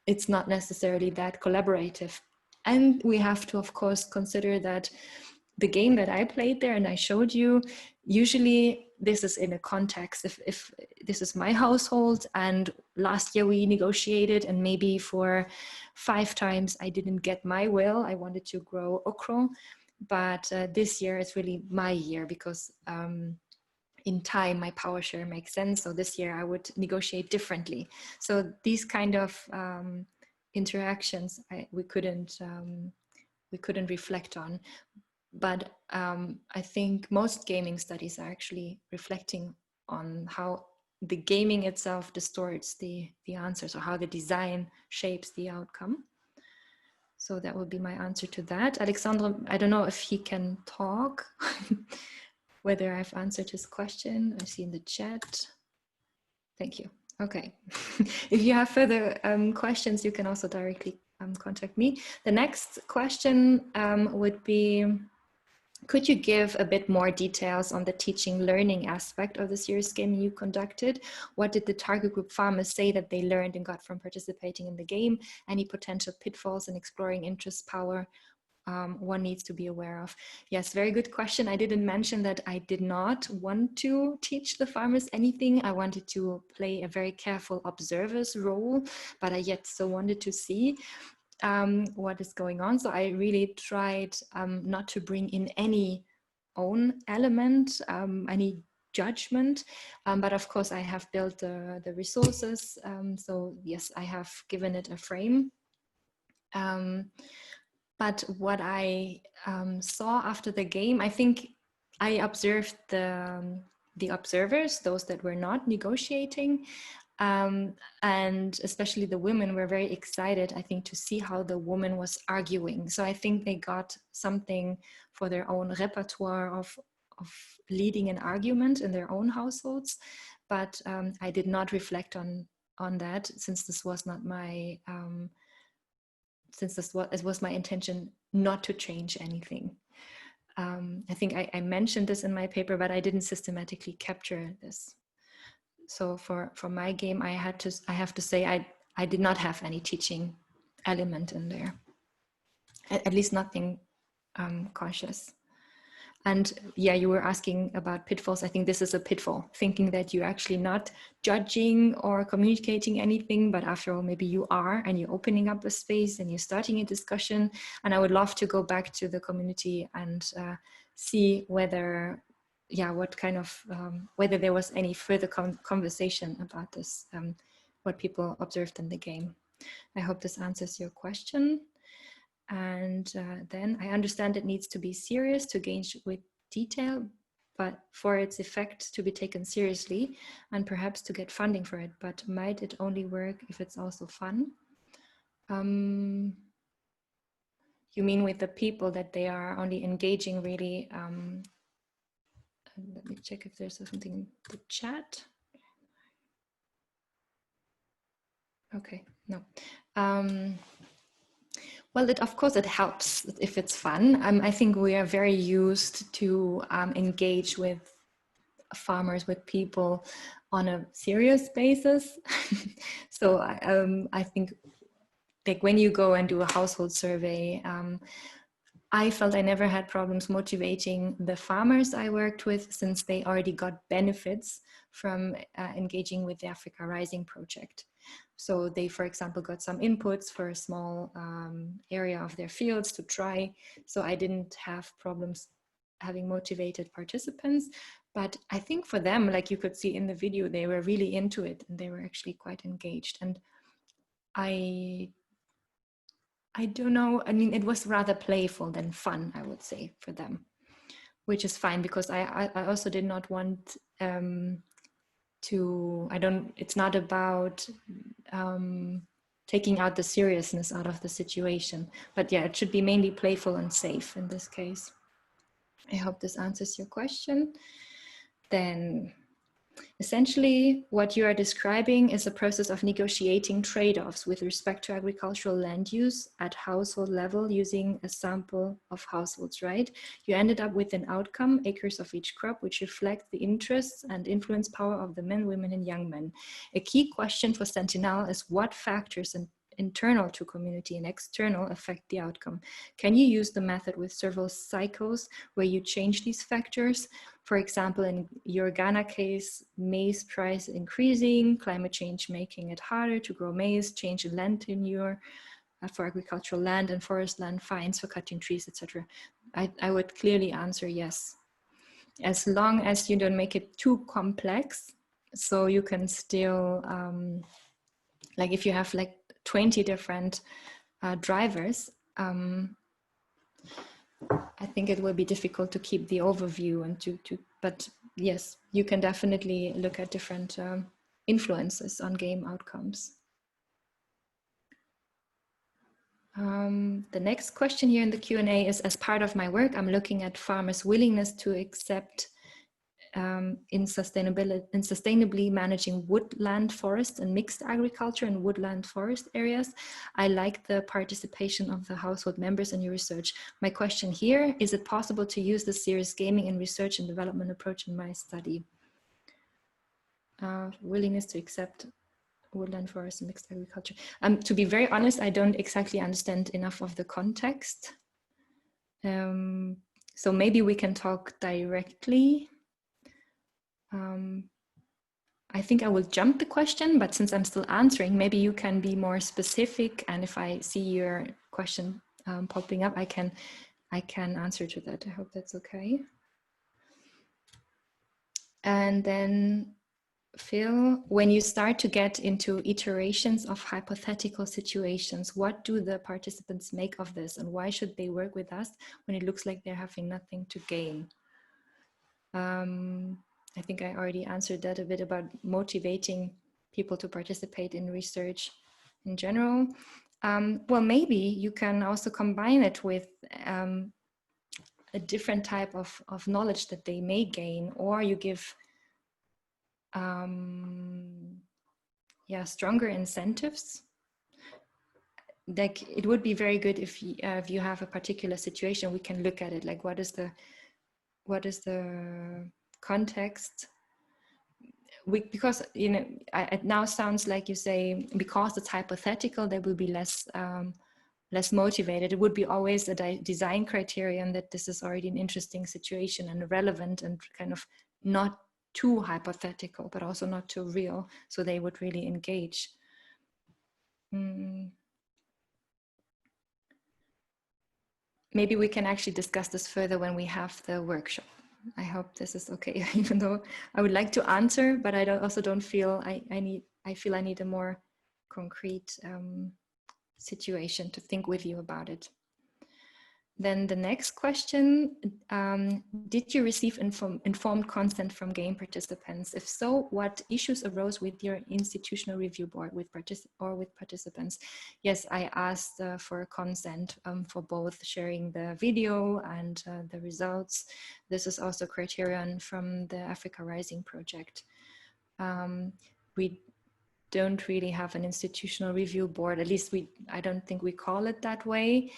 it's not necessarily that collaborative. And we have to, of course, consider that the game that I played there and I showed you, usually this is in a context. If this is my household and last year we negotiated and maybe for 5 times I didn't get my will, I wanted to grow okra, but this year it's really my year because in time my power share makes sense. So this year I would negotiate differently. So these kind of interactions we couldn't reflect on. But I think most gaming studies are actually reflecting on how the gaming itself distorts the answers, or how the design shapes the outcome. So that would be my answer to that. Alexandra, I don't know if he can talk, whether I've answered his question. I see in the chat. Thank you. Okay. If you have further questions, you can also directly contact me. The next question would be, Could you give a bit more details on the teaching learning aspect of the serious gaming you conducted? What did the target group farmers say that they learned and got from participating in the game? Any potential pitfalls in exploring interest power one needs to be aware of? Yes, very good question. I didn't mention that I did not want to teach the farmers anything. I wanted to play a very careful observer's role, but I yet still wanted to see what is going on. So I really tried not to bring in any own element, any judgment, but of course I have built the resources. So yes, I have given it a frame. But what I saw after the game, I think I observed the observers, those that were not negotiating, and especially the women were very excited, I think, to see how the woman was arguing. So I think they got something for their own repertoire of leading an argument in their own households. But I did not reflect on that, since this was not my it was my intention not to change anything. I think I mentioned this in my paper, but I didn't systematically capture this. So for my game, I have to say I did not have any teaching element in there, at least nothing conscious. And yeah, you were asking about pitfalls. I think this is a pitfall, thinking that you're actually not judging or communicating anything, but after all, maybe you are, and you're opening up a space and you're starting a discussion. And I would love to go back to the community and see whether, yeah, what kind of, whether there was any further conversation about this, what people observed in the game. I hope this answers your question. And then I understand it needs to be serious to engage with detail, but for its effect to be taken seriously and perhaps to get funding for it. But might it only work if it's also fun? You mean with the people that they are only engaging really? Let me check if there's something in the chat. Okay, no. Well, of course, it helps if it's fun. I think we are very used to engage with farmers, with people on a serious basis. So I think, like, when you go and do a household survey, I felt I never had problems motivating the farmers I worked with, since they already got benefits from engaging with the Africa Rising project. So they, for example, got some inputs for a small area of their fields to try. So I didn't have problems having motivated participants. But I think for them, like you could see in the video, they were really into it and they were actually quite engaged. And I don't know, I mean, it was rather playful than fun, I would say, for them, which is fine, because I also did not want it's not about taking out the seriousness out of the situation, but yeah, it should be mainly playful and safe in this case. I hope this answers your question. Then essentially what you are describing is a process of negotiating trade-offs with respect to agricultural land use at household level using a sample of households, right? You ended up with an outcome, acres of each crop, which reflects the interests and influence power of the men, women, and young men. A key question for Sentinel is what factors internal to community and external affect the outcome. Can you use the method with several cycles where you change these factors? For example, in your Ghana case, maize price increasing, climate change making it harder to grow maize, change in land tenure for agricultural land and forest land, fines for cutting trees, etc. I would clearly answer yes, as long as you don't make it too complex. So you can still, like if you have like 20 different drivers, I think it will be difficult to keep the overview and but yes, you can definitely look at different influences on game outcomes. The next question here in the Q&A is, as part of my work, I'm looking at farmers' willingness to accept in sustainably managing woodland forest and mixed agriculture and woodland forest areas. I like the participation of the household members in your research. My question here, is it possible to use the serious gaming in research and development approach in my study? Willingness to accept woodland forest and mixed agriculture. To be very honest, I don't exactly understand enough of the context. So maybe we can talk directly. I think I will jump the question, but since I'm still answering, maybe you can be more specific. And if I see your question popping up, I can answer to that. I hope that's okay. And then Phil, when you start to get into iterations of hypothetical situations, what do the participants make of this, and why should they work with us when it looks like they're having nothing to gain? I think I already answered that a bit about motivating people to participate in research in general. Well, maybe you can also combine it with a different type of knowledge that they may gain, or you give stronger incentives. Like, it would be very good if you have a particular situation, we can look at it, like what is the context. Because it now sounds like you say, because it's hypothetical, they will be less motivated. It would be always a design criterion that this is already an interesting situation and relevant and kind of not too hypothetical, but also not too real, so they would really engage. Maybe we can actually discuss this further when we have the workshop. I hope this is okay, even though I would like to answer, but I also don't feel I feel I need a more concrete situation to think with you about it. Then the next question, did you receive informed consent from game participants? If so, what issues arose with your institutional review board with participants? Yes, I asked for consent for both sharing the video and the results. This is also a criterion from the Africa Rising project. We don't really have an institutional review board, at least I don't think we call it that way.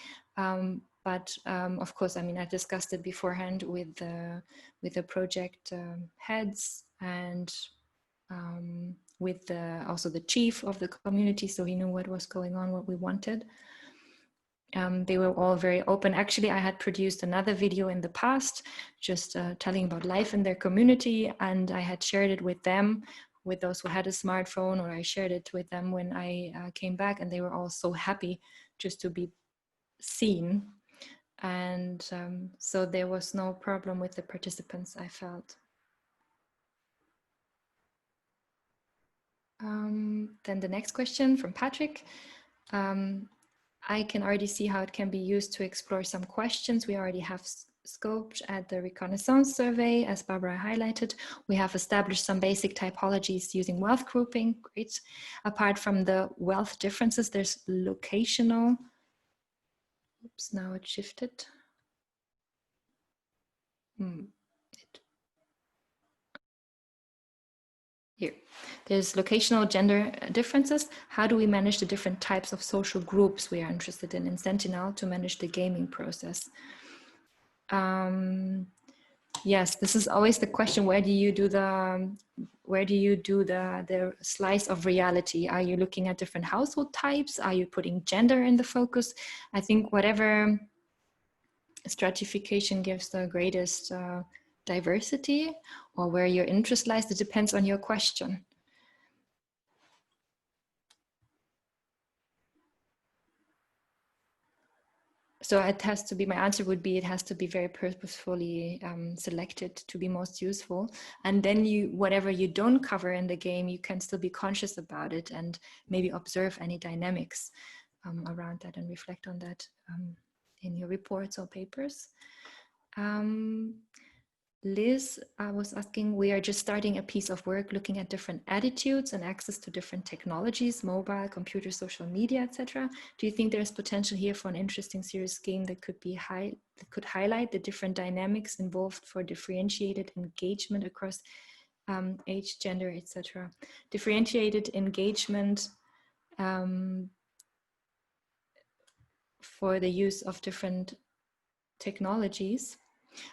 But of course, I mean, I discussed it beforehand with the project heads and with also the chief of the community, so he knew what was going on, what we wanted. They were all very open. Actually, I had produced another video in the past, just telling about life in their community, and I had shared it with them, with those who had a smartphone, or I shared it with them when I came back, and they were all so happy just to be seen. And so there was no problem with the participants, I felt. Then the next question from Patrick. I can already see how it can be used to explore some questions we already have scoped at the reconnaissance survey, as Barbara highlighted. We have established some basic typologies using wealth grouping. Great. Apart from the wealth differences, there's locational. Oops, now it shifted. Here, there's locational gender differences. How do we manage the different types of social groups we are interested in Sentinel to manage the gaming process? Yes, this is always the question. Where do you do the slice of reality? Are you looking at different household types? Are you putting gender in the focus? I think whatever stratification gives the greatest diversity, or where your interest lies, it depends on your question. So it has to be, my answer would be, it has to be very purposefully selected to be most useful. And then whatever you don't cover in the game, you can still be conscious about it and maybe observe any dynamics around that and reflect on that in your reports or papers. Liz was asking, we are just starting a piece of work looking at different attitudes and access to different technologies, mobile, computer, social media, etc. Do you think there's potential here for an interesting serious game that could be that could highlight the different dynamics involved for differentiated engagement across age, gender, etc. Differentiated engagement for the use of different technologies?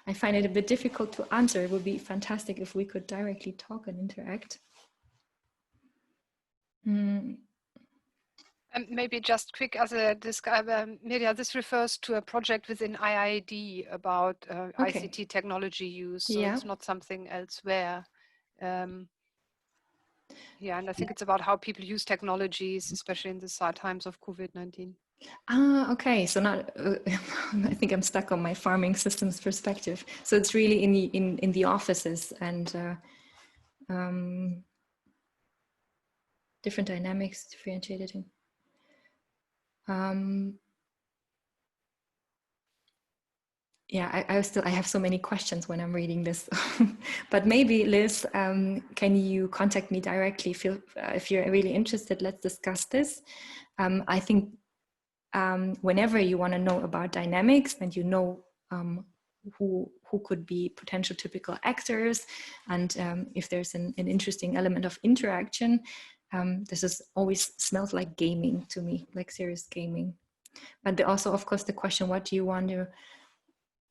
I find it a bit difficult to answer. It would be fantastic if we could directly talk and interact. Maybe just quick as a disclaimer, Mirja, this refers to a project within IIED about Okay. ICT technology use. So Yeah. it's not something elsewhere. Yeah, and I think it's about how people use technologies, especially in the times of COVID-19. Ah, okay. So not, I think I'm stuck on my farming systems perspective. So it's really in the offices and different dynamics differentiated. Yeah, I have so many questions when I'm reading this, but maybe Liz, can you contact me directly? If you're really interested, let's discuss this. I think whenever you want to know about dynamics and you know who could be potential typical actors, and if there's an interesting element of interaction, this is always smells like gaming to me, like serious gaming. But also, of course, the question: what do you want to?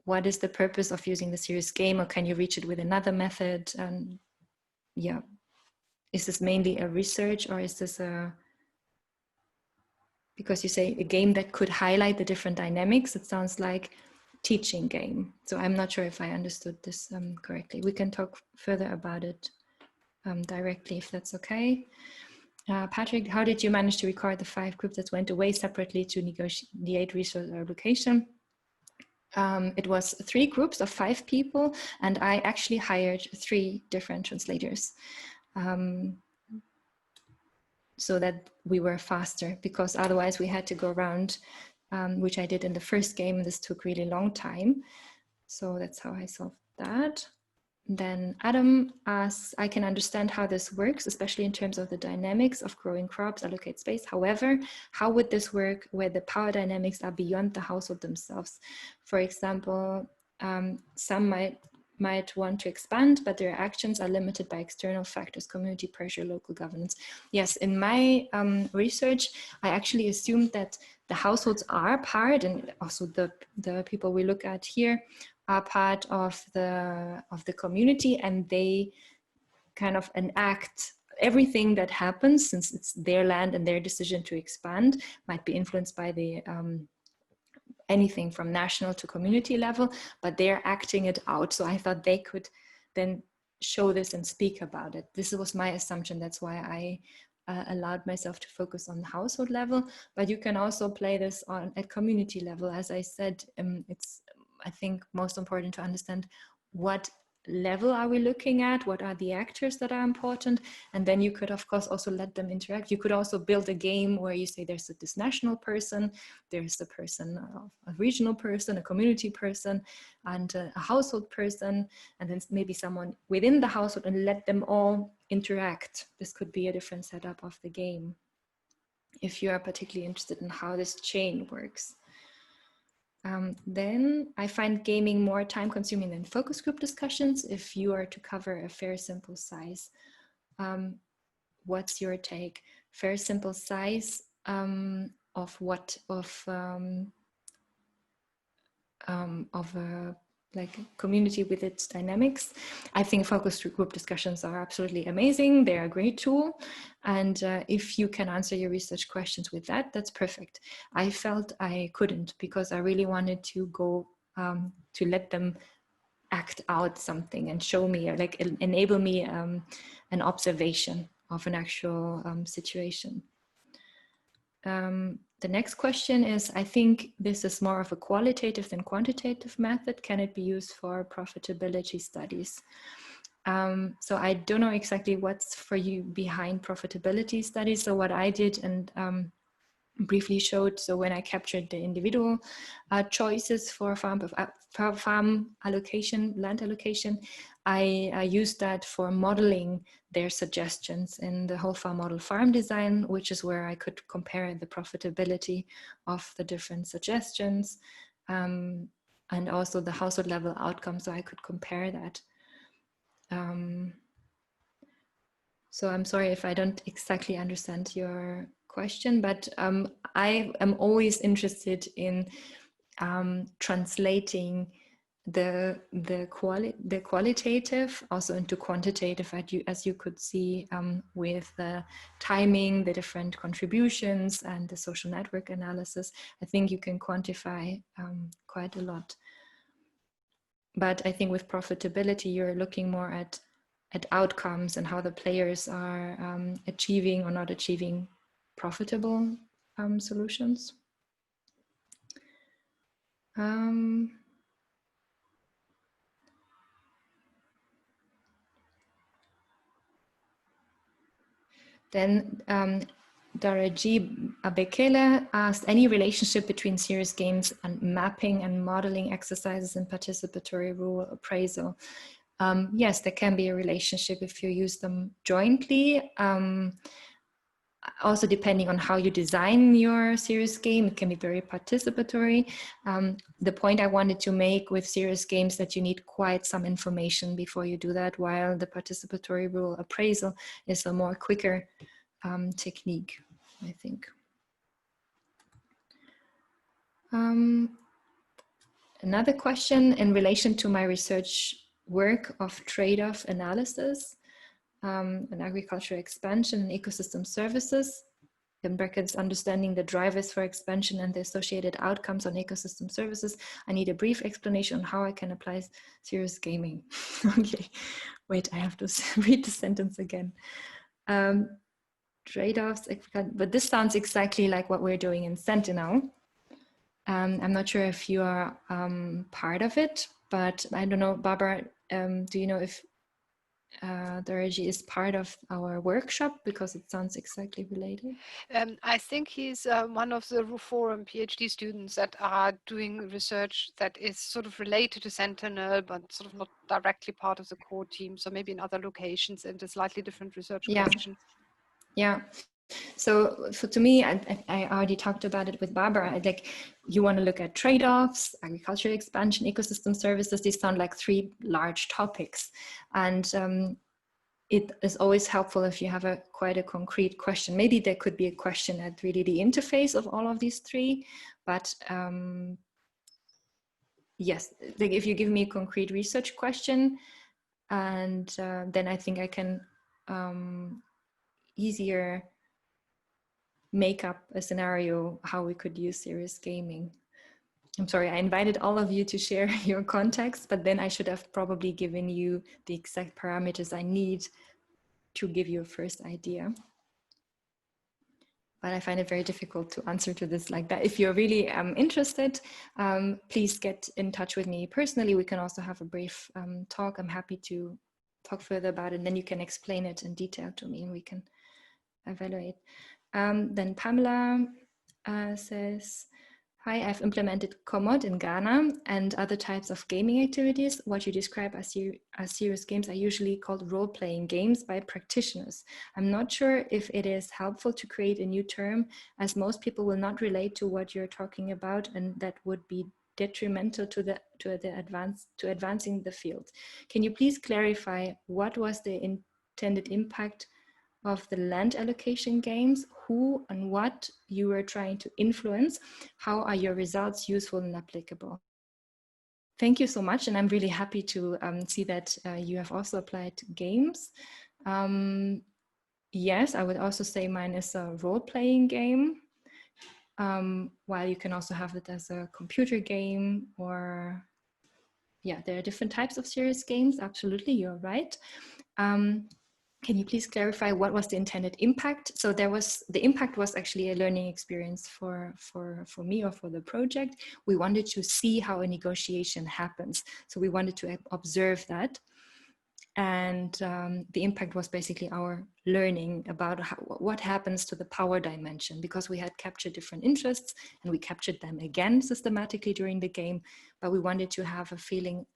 What is the purpose of using the serious game, or can you reach it with another method? And yeah, is this mainly a research, or is this because you say a game that could highlight the different dynamics, it sounds like teaching game. So I'm not sure if I understood this correctly. We can talk further about it directly if that's okay. Patrick, how did you manage to record the 5 groups that went away separately to negotiate resource allocation? It was 3 groups of 5 people, and I actually hired 3 different translators so that we were faster, because otherwise we had to go around, which I did in the first game. This took really long time. So that's how I solved that. Then Adam asks, I can understand how this works, especially in terms of the dynamics of growing crops, allocate space. However, how would this work where the power dynamics are beyond the household themselves? For example, some might want to expand, but their actions are limited by external factors, community pressure, local governance. Yes, in my research, I actually assumed that the households are part, and also the people we look at here, are part of the community, and they kind of enact everything that happens, since it's their land and their decision to expand might be influenced by the anything from national to community level, but they're acting it out. So I thought they could then show this and speak about it. This was my assumption. That's why I allowed myself to focus on the household level, but you can also play this on at community level. As I said, it's, I think, most important to understand what level are we looking at, what are the actors that are important, and then you could of course also let them interact. You could also build a game where you say there's this national person, there's a person, a regional person, a community person, and a household person, and then maybe someone within the household, and let them all interact. This could be a different setup of the game if you are particularly interested in how this chain works. Then I find gaming more time consuming than focus group discussions if you are to cover a fair sample size. What's your take? Fair sample size of what? Of a like community with its dynamics. I think focus group discussions are absolutely amazing. They're a great tool. And if you can answer your research questions with that, that's perfect. I felt I couldn't, because I really wanted to go to let them act out something and show me, or like enable me an observation of an actual situation. The next question is, I think this is more of a qualitative than quantitative method. Can it be used for profitability studies? So I don't know exactly what's for you behind profitability studies. So what I did, and briefly showed. So when I captured the individual choices for farm allocation, land allocation, I used that for modeling their suggestions in the whole farm model farm design, which is where I could compare the profitability of the different suggestions, and also the household level outcomes, so I could compare that. So I'm sorry if I don't exactly understand your question, but I am always interested in translating the qualitative also into quantitative, as you could see with the timing, the different contributions, and the social network analysis. I think you can quantify quite a lot. But I think with profitability, you're looking more at outcomes and how the players are achieving or not achieving profitable solutions. Then Daraji Abekele asked, any relationship between serious games and mapping and modeling exercises and participatory rule appraisal? Yes, there can be a relationship if you use them jointly. Also, depending on how you design your serious game, it can be very participatory. The point I wanted to make with serious games that you need quite some information before you do that, while the participatory rule appraisal is a more quicker technique, I think. Another question in relation to my research work of trade-off analysis and agricultural expansion and ecosystem services, in brackets, understanding the drivers for expansion and the associated outcomes on ecosystem services. I need a brief explanation on how I can apply serious gaming. Okay, wait, I have to read the sentence again. Trade-offs, but this sounds exactly like what we're doing in Sentinel. I'm not sure if you are part of it, but I don't know, Barbara, do you know if Daraji is part of our workshop, because it sounds exactly related? I think he's one of the Forum PhD students that are doing research that is sort of related to Sentinel, but sort of not directly part of the core team. So maybe in other locations and a slightly different research question. Yeah. So to me, I already talked about it with Barbara. Like, you want to look at trade-offs, agricultural expansion, ecosystem services. These sound like three large topics, and it is always helpful if you have quite a concrete question. Maybe there could be a question at really the interface of all of these three, but yes, like if you give me a concrete research question, and then I think I can easier make up a scenario how we could use serious gaming. I'm sorry, I invited all of you to share your context, but then I should have probably given you the exact parameters I need to give you a first idea. But I find it very difficult to answer to this like that. If you're really interested, please get in touch with me personally. We can also have a brief talk. I'm happy to talk further about it, and then you can explain it in detail to me and we can evaluate. Then Pamela says, hi, I've implemented Komoot in Ghana and other types of gaming activities. What you describe as serious games are usually called role-playing games by practitioners. I'm not sure if it is helpful to create a new term, as most people will not relate to what you're talking about, and that would be detrimental to advancing the field. Can you please clarify what was the intended impact of the land allocation games, who and what you were trying to influence? How are your results useful and applicable? Thank you so much, and I'm really happy to see that you have also applied games. Yes, I would also say mine is a role-playing game, while you can also have it as a computer game, or yeah, there are different types of serious games. Absolutely, you're right. Can you please clarify what was the intended impact? So the impact was actually a learning experience for me, or for the project. We wanted to see how a negotiation happens. So we wanted to observe that. And the impact was basically our learning about what happens to the power dimension, because we had captured different interests and we captured them again systematically during the game, but we wanted to have a feeling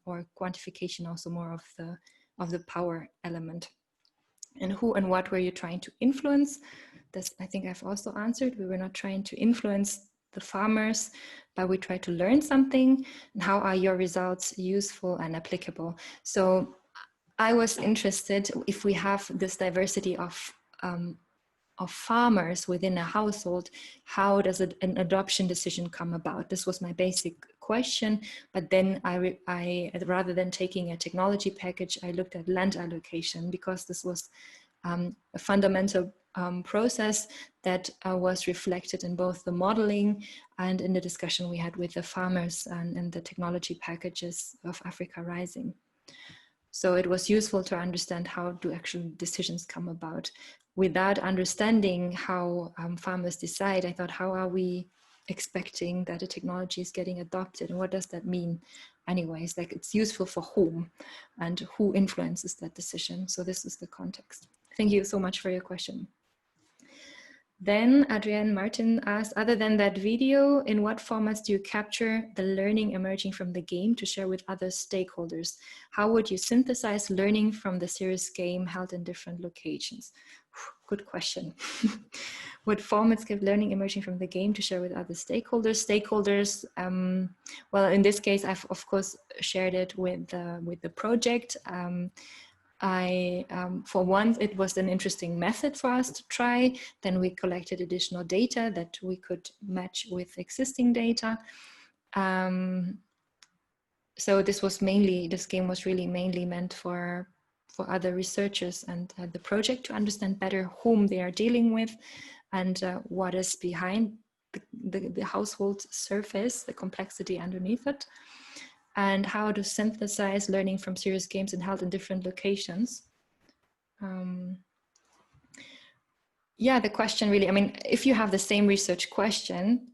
or quantification also more of the power element. And who and what were you trying to influence? This, I think I've also answered. We were not trying to influence the farmers, but we tried to learn something. And how are your results useful and applicable? So I was interested, if we have this diversity of farmers within a household, how does an adoption decision come about? This was my basic question. But then I rather than taking a technology package, I looked at land allocation, because this was a fundamental process that was reflected in both the modeling and in the discussion we had with the farmers and the technology packages of Africa Rising. So it was useful to understand how do actual decisions come about. Without understanding how farmers decide, I thought, how are we expecting that a technology is getting adopted, and what does that mean? Anyways, like, it's useful for whom and who influences that decision. So this is the context. Thank you so much for your question. Then Adrienne Martin asked, other than that video, in what formats do you capture the learning emerging from the game to share with other stakeholders? How would you synthesize learning from the serious game held in different locations? Good question. What formats give learning emerging from the game to share with other stakeholders? Well, in this case, I've of course shared it with the project. For once, it was an interesting method for us to try. Then we collected additional data that we could match with existing data. So this game was really mainly meant for other researchers and the project to understand better whom they are dealing with and what is behind the household surface, the complexity underneath it, and how to synthesize learning from serious games and held in different locations. Yeah, the question really, I mean, if you have the same research question,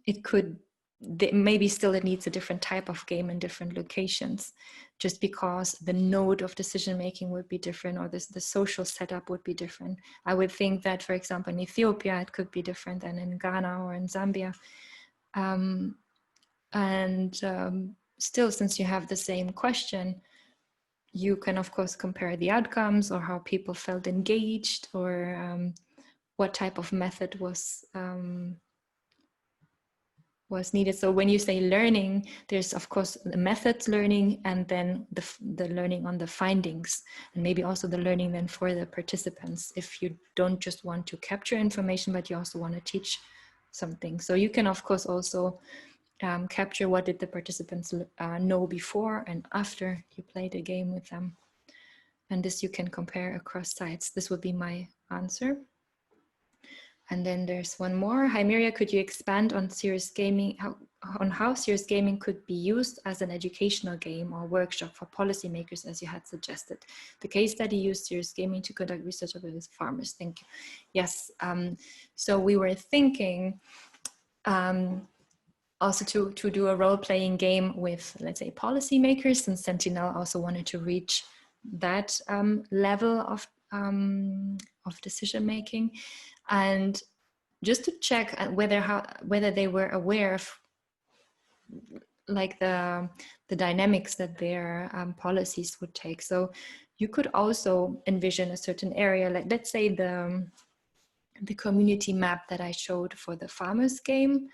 maybe still it needs a different type of game in different locations, just because the node of decision-making would be different, or the social setup would be different. I would think that, for example, in Ethiopia, it could be different than in Ghana or in Zambia. Still, since you have the same question, you can of course compare the outcomes or how people felt engaged, or what type of method was needed. So when you say learning, there's of course the methods learning, and then the learning on the findings, and maybe also the learning then for the participants, if you don't just want to capture information, but you also want to teach something. So you can of course also capture what did the participants know before and after you played a game with them. And this you can compare across sites. This would be my answer. And then there's one more. Hi Mirja, could you expand on serious gaming, how serious gaming could be used as an educational game or workshop for policymakers, as you had suggested? The case study used serious gaming to conduct research with farmers. Thank you. Yes, so we were thinking also to do a role-playing game with, let's say, policymakers, and Sentinel also wanted to reach that level of decision-making, and just to check whether they were aware of like the dynamics that their policies would take. So you could also envision a certain area, like let's say the community map that I showed for the farmers game.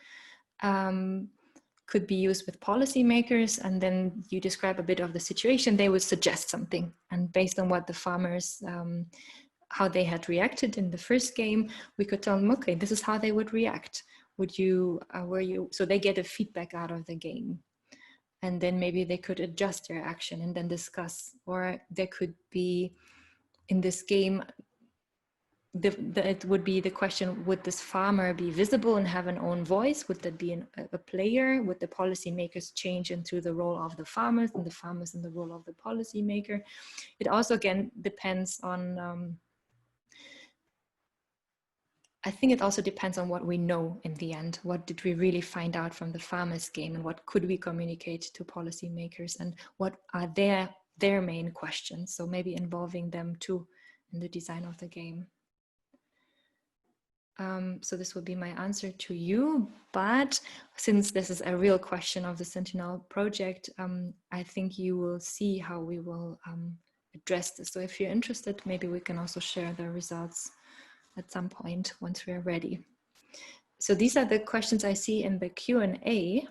Could be used with policymakers, and then you describe a bit of the situation, they would suggest something, and based on what the farmers how they had reacted in the first game, we could tell them, okay, this is how they would react. So they get a feedback out of the game, and then maybe they could adjust their action and then discuss. Or there could be in this game, it would be the question, would this farmer be visible and have an own voice? Would that be a player? Would the policymakers change into the role of the farmers, and the farmers in the role of the policymaker? It also, again, depends on, I think it also depends on what we know in the end. What did we really find out from the farmers game, and what could we communicate to policymakers, and what are their their main questions. So maybe involving them too in the design of the game. So this would be my answer to you, but since this is a real question of the Sentinel project, I think you will see how we will address this. So if you're interested, maybe we can also share the results at some point once we're ready. So these are the questions I see in the Q&A.